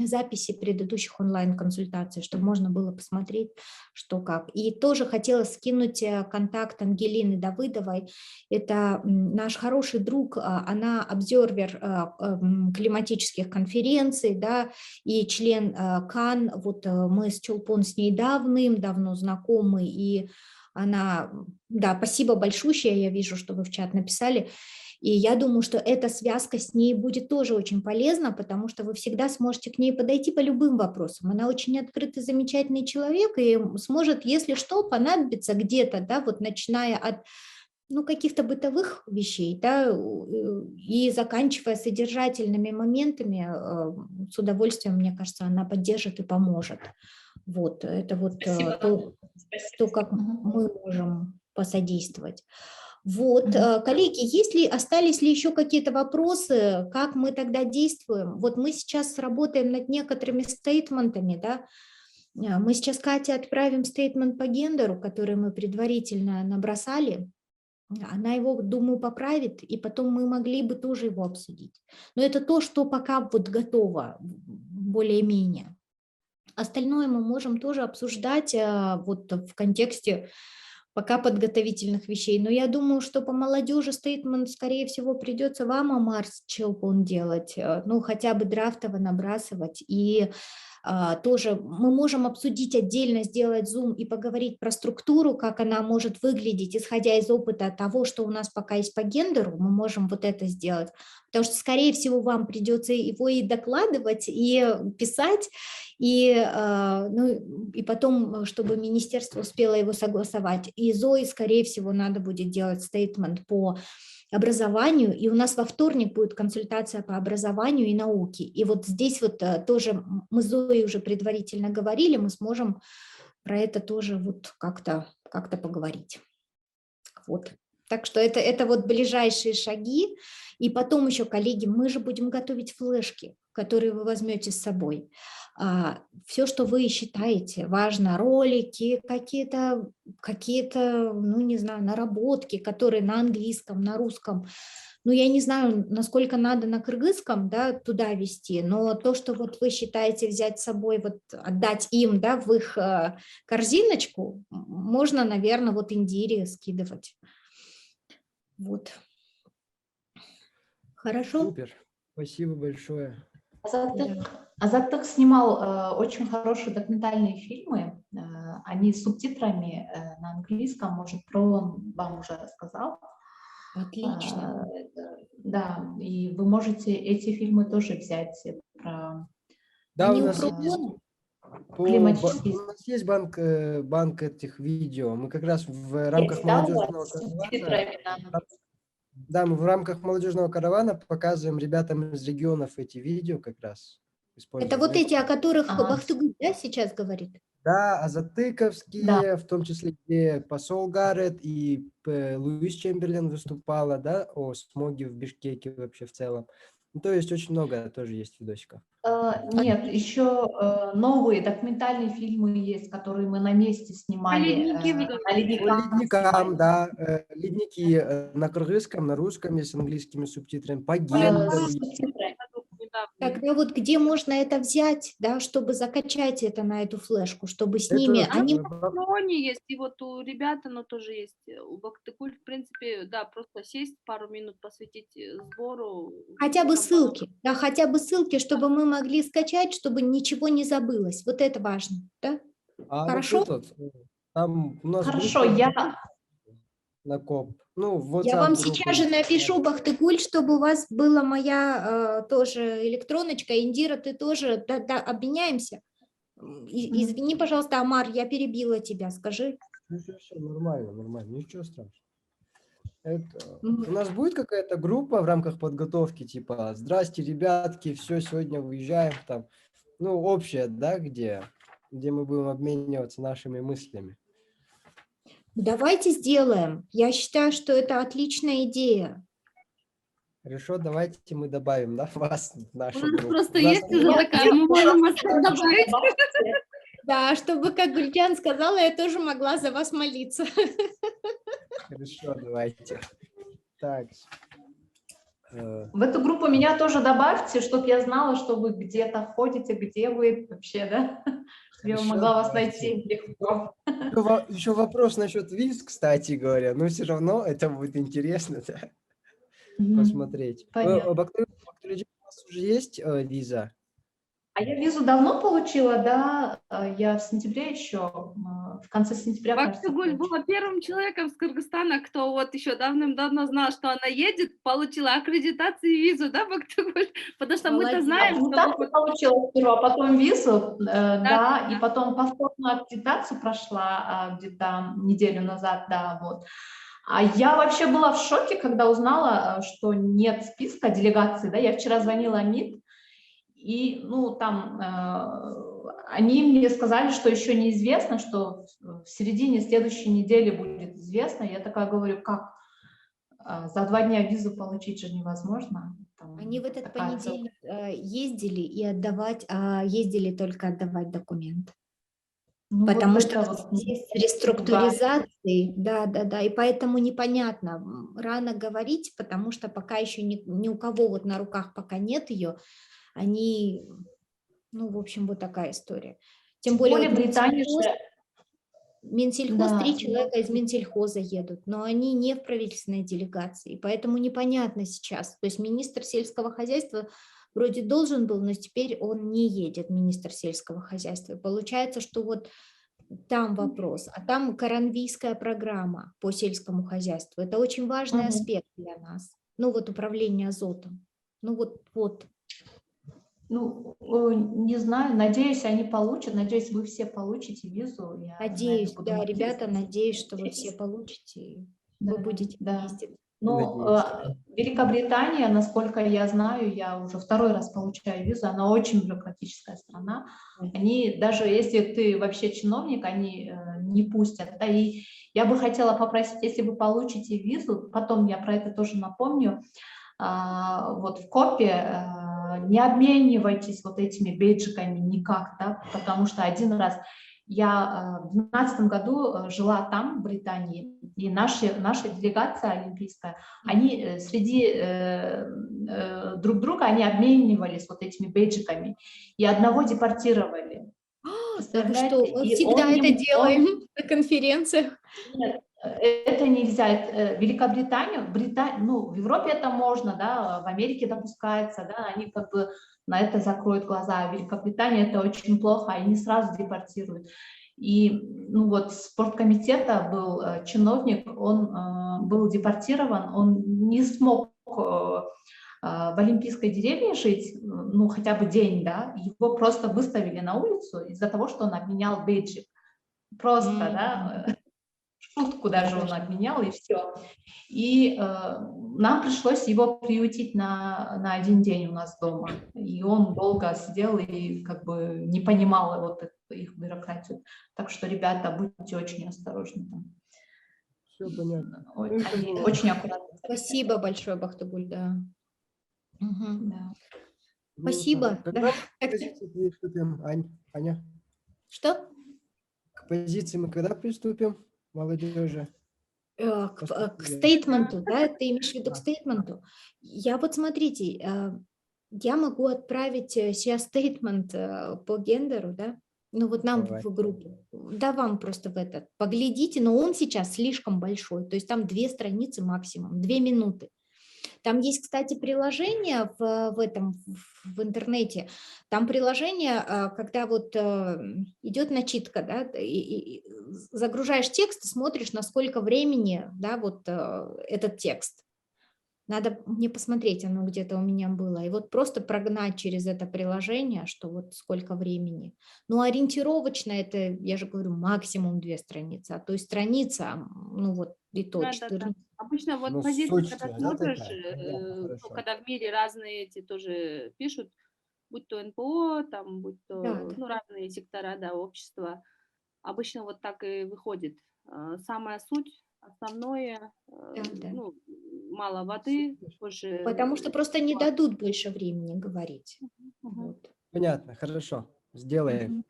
записи предыдущих онлайн-консультаций, чтобы можно было посмотреть, что как. И тоже хотела скинуть контакт Ангелины Давыдовой. Это наш хороший друг, она обзервер климатических конференций, да, и член КАН. Вот мы с Чолпон с ней давным-давно знакомы, и она, да, спасибо большущее, я вижу, что вы в чат написали, и я думаю, что эта связка с ней будет тоже очень полезна, потому что вы всегда сможете к ней подойти по любым вопросам. Она очень открытый, замечательный человек и сможет, если что, понадобиться где-то, да, вот начиная от каких-то бытовых вещей, да, и заканчивая содержательными моментами, с удовольствием, мне кажется, она поддержит и поможет. Вот, это вот то, как мы можем посодействовать. Вот, коллеги, остались ли еще какие-то вопросы, как мы тогда действуем? Вот мы сейчас работаем над некоторыми стейтментами, да, мы сейчас Кате отправим стейтмент по гендеру, который мы предварительно набросали. Она его, думаю, поправит, и потом мы могли бы тоже его обсудить. Но это то, что пока вот готово, более-менее. Остальное мы можем тоже обсуждать вот в контексте пока подготовительных вещей. Но я думаю, что по молодежи стейтмент, скорее всего, придется вам, Амар, с Челпон делать, ну, хотя бы драфтово набрасывать. И тоже мы можем обсудить отдельно, сделать Zoom и поговорить про структуру, как она может выглядеть, исходя из опыта того, что у нас пока есть по гендеру, мы можем вот это сделать. Потому что, скорее всего, вам придется его и докладывать, и писать, и потом, чтобы министерство успело его согласовать. И Зои, скорее всего, надо будет делать стейтмент по образованию, и у нас во вторник будет консультация по образованию и науке. И вот здесь вот тоже мы с Зоей уже предварительно говорили, мы сможем про это тоже вот как-то поговорить. Вот. Так что это вот ближайшие шаги. И потом еще, коллеги, мы же будем готовить флешки, которые вы возьмете с собой. Все, что вы считаете важно, ролики, какие-то, ну не знаю, наработки, которые на английском, на русском. Ну, я не знаю, насколько надо на кыргызском, да, туда вести, но то, что вот вы считаете взять с собой, вот отдать им, да, в их корзиночку, можно, наверное, вот Индире скидывать. Вот. Хорошо? Супер. Спасибо большое. Азаттык снимал очень хорошие документальные фильмы. Они с субтитрами на английском, может, про он вам уже рассказал. Отлично. Да, и вы можете эти фильмы тоже взять про Да, Они у у нас есть, Фрутона? климатические. у нас есть банк этих видео. Мы как раз в рамках Есть, да, у молодежного вас с каравана, субтитрами на да, мы в рамках молодежного каравана показываем ребятам из регионов эти видео как раз. Это Используем. вот эти, о которых Ага. Бахтыгуль, да, сейчас говорит? Да, азатыковские, Да. в том числе, где посол Гаррет и Луис Чемберлен выступала, да, о смоге в Бишкеке вообще в целом. Ну, то есть очень много тоже есть видосиков. Нет, еще новые документальные фильмы есть, которые мы на месте снимали. Ледники На По ледниках ледникам, снимали. да, ледники на кыргызском, на русском и с английскими субтитрами. По С гендеру. субтитрами. Тогда вот где можно это взять, да, чтобы закачать это на эту флешку, чтобы с Это, ними... Они... Они есть, и вот у ребят оно тоже есть. У Бактыгуль, в принципе, да, просто сесть, пару минут посвятить сбору. Хотя бы ссылки, да, хотя бы ссылки, чтобы мы могли скачать, чтобы ничего не забылось. Вот это важно, да? Хорошо? Вот этот, там у нас Хорошо, группа я... на КОП. Ну, в Я вам WhatsApp сейчас же напишу, Бахтыгуль, чтобы у вас была моя тоже электроночка. Индира, ты тоже, да, обменяемся. Извини, пожалуйста, Амар, я перебила тебя, скажи. Все, нормально, ничего страшного. У нас будет какая-то группа в рамках подготовки, типа, здрасте, ребятки, все, сегодня выезжаем, там, ну, общая, да, где мы будем обмениваться нашими мыслями. Давайте сделаем. Я считаю, что это отличная идея. Хорошо, давайте мы добавим, да, вас в нашу У нас группу. просто У нас есть уже такая, мы можем вас добавить. Да, чтобы, как Гульджан сказала, я тоже могла за вас молиться. Хорошо, давайте. Так. В эту группу меня тоже добавьте, чтобы я знала, что вы где-то ходите, где вы вообще, да? Я могла вас найти легко. Еще вопрос насчет виз, кстати говоря, но все равно это будет интересно, да, посмотреть. Бактыгуль, у вас уже есть виза? А я визу давно получила, да, я в сентябре еще, в конце сентября, кажется, Бактыгуль была первым человеком с Кыргызстана, кто вот еще давным-давно знал, что она едет, получила аккредитацию и визу, да, Бактыгуль? Потому что мы-то знаем, что... Аккредитацию получила сперва, потом визу, да, и потом повторную аккредитацию прошла где-то неделю назад, да, вот. А я вообще была в шоке, когда узнала, что нет списка делегаций, да, я вчера звонила МИД, и, ну, там они мне сказали, что еще неизвестно, что в середине следующей недели будет известно. Я такая говорю, как? За 2 дня визу получить же невозможно. Там Они в этот понедельник ездили и ездили только отдавать документ. Ну, потому вот что вот здесь реструктуризации, да, и поэтому непонятно, рано говорить, потому что пока еще ни у кого вот на руках пока нет ее, они, ну, в общем, вот такая история. Тем более Британия Минсельхоз, да. 3 человека из Минсельхоза едут, но они не в правительственной делегации, поэтому непонятно сейчас. То есть министр сельского хозяйства вроде должен был, но теперь он не едет, министр сельского хозяйства. Получается, что вот там вопрос, а там коронвийская программа по сельскому хозяйству. Это очень важный аспект для нас. Ну вот управление азотом. Ну вот. Ну, не знаю, надеюсь, они получат, надеюсь, вы все получите визу. Надеюсь, да, ребята, надеюсь, что вы все получите, и вы будете вместе. Ну, Великобритания, насколько я знаю, я уже 2-й раз получаю визу, она очень бюрократическая страна. Они, даже если ты вообще чиновник, они не пустят. Да, и я бы хотела попросить, если вы получите визу, потом я про это тоже напомню, вот в КОПе не обменивайтесь вот этими бейджиками никак, да, потому что один раз я в 2012 году жила там, в Британии, и наша делегация олимпийская, они среди друг друга, они обменивались вот этими бейджиками, и одного депортировали. Да вы что, мы всегда это делаем на конференциях. Нет, это нельзя. Великобританию, ну, в Европе это можно, да, в Америке допускается, да, они как бы на это закроют глаза. В Великобритании это очень плохо, они сразу депортируют. И, ну, вот спорткомитета был чиновник, он был депортирован, он не смог в Олимпийской деревне жить, ну, хотя бы день, да, его просто выставили на улицу из-за того, что он обменял бейджик. Просто, да, шутку даже он обменял, и все. И нам пришлось его приютить на один день у нас дома. И он долго сидел и как бы не понимал вот их бюрократию. Так что, ребята, будьте очень осторожны там. Все понятно. Очень аккуратно. Спасибо большое, Бахтыгуль, да. Мгм. Да. Спасибо. Когда Да. к позиции приступим, Аня? Что? К позиции мы когда приступим, молодежи? К стейтменту, да, ты имеешь в виду к стейтменту? Я вот смотрите, я могу отправить сейчас стейтмент по гендеру, да, ну вот нам Давай. в группу, да, вам просто в этот, поглядите, но он сейчас слишком большой, то есть там 2 страницы максимум, 2 минуты. Там есть, кстати, приложение в интернете. Там приложение, когда вот идет начитка, да, и загружаешь текст и смотришь, на сколько времени, да, вот этот текст. Надо мне посмотреть, оно где-то у меня было. И вот просто прогнать через это приложение, что вот сколько времени. Ну, ориентировочно это, я же говорю, максимум 2 страницы, а то есть страница, ну вот и то Да, да, 14. да. Обычно вот Ну, позиция, суть, когда да, смотришь, такая? Понятно, ну, хорошо. когда в мире разные эти тоже пишут, будь то НПО, там, будь то, Да, да. ну, разные сектора, да, общества, обычно вот так и выходит. Самая суть, основное, Да. ну, мало воды, позже... Потому что просто не дадут больше времени говорить. Мгм. Вот. Понятно, хорошо. Сделаем.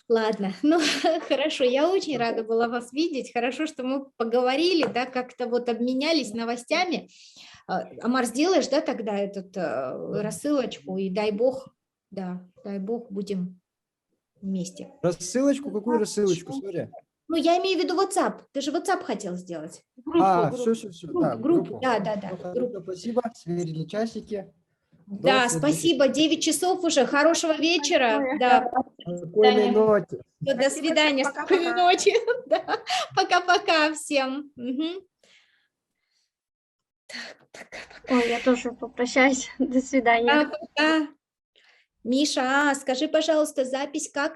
Ладно, ну хорошо, я очень рада была вас видеть. Хорошо, что мы поговорили, да, как-то вот обменялись новостями. Амар, сделаешь, да, тогда эту рассылочку, и дай бог, да, дай бог будем вместе. Рассылочку? Какую рассылочку? Смотри. Ну, я имею в виду WhatsApp. Ты же WhatsApp хотел сделать. Все. Да, Группу, да. Ну, хорошо, спасибо. Сверили часики. Да, До спасибо. 9 часов уже. Хорошего вечера. Спокойной. Да. Спокойной ночи. До Спасибо свидания. всем, Спокойной пока-пока. ночи. Да. Пока-пока всем. Мгм. Ой, я тоже попрощаюсь. До свидания. Пока. Миша, скажи, пожалуйста, запись как?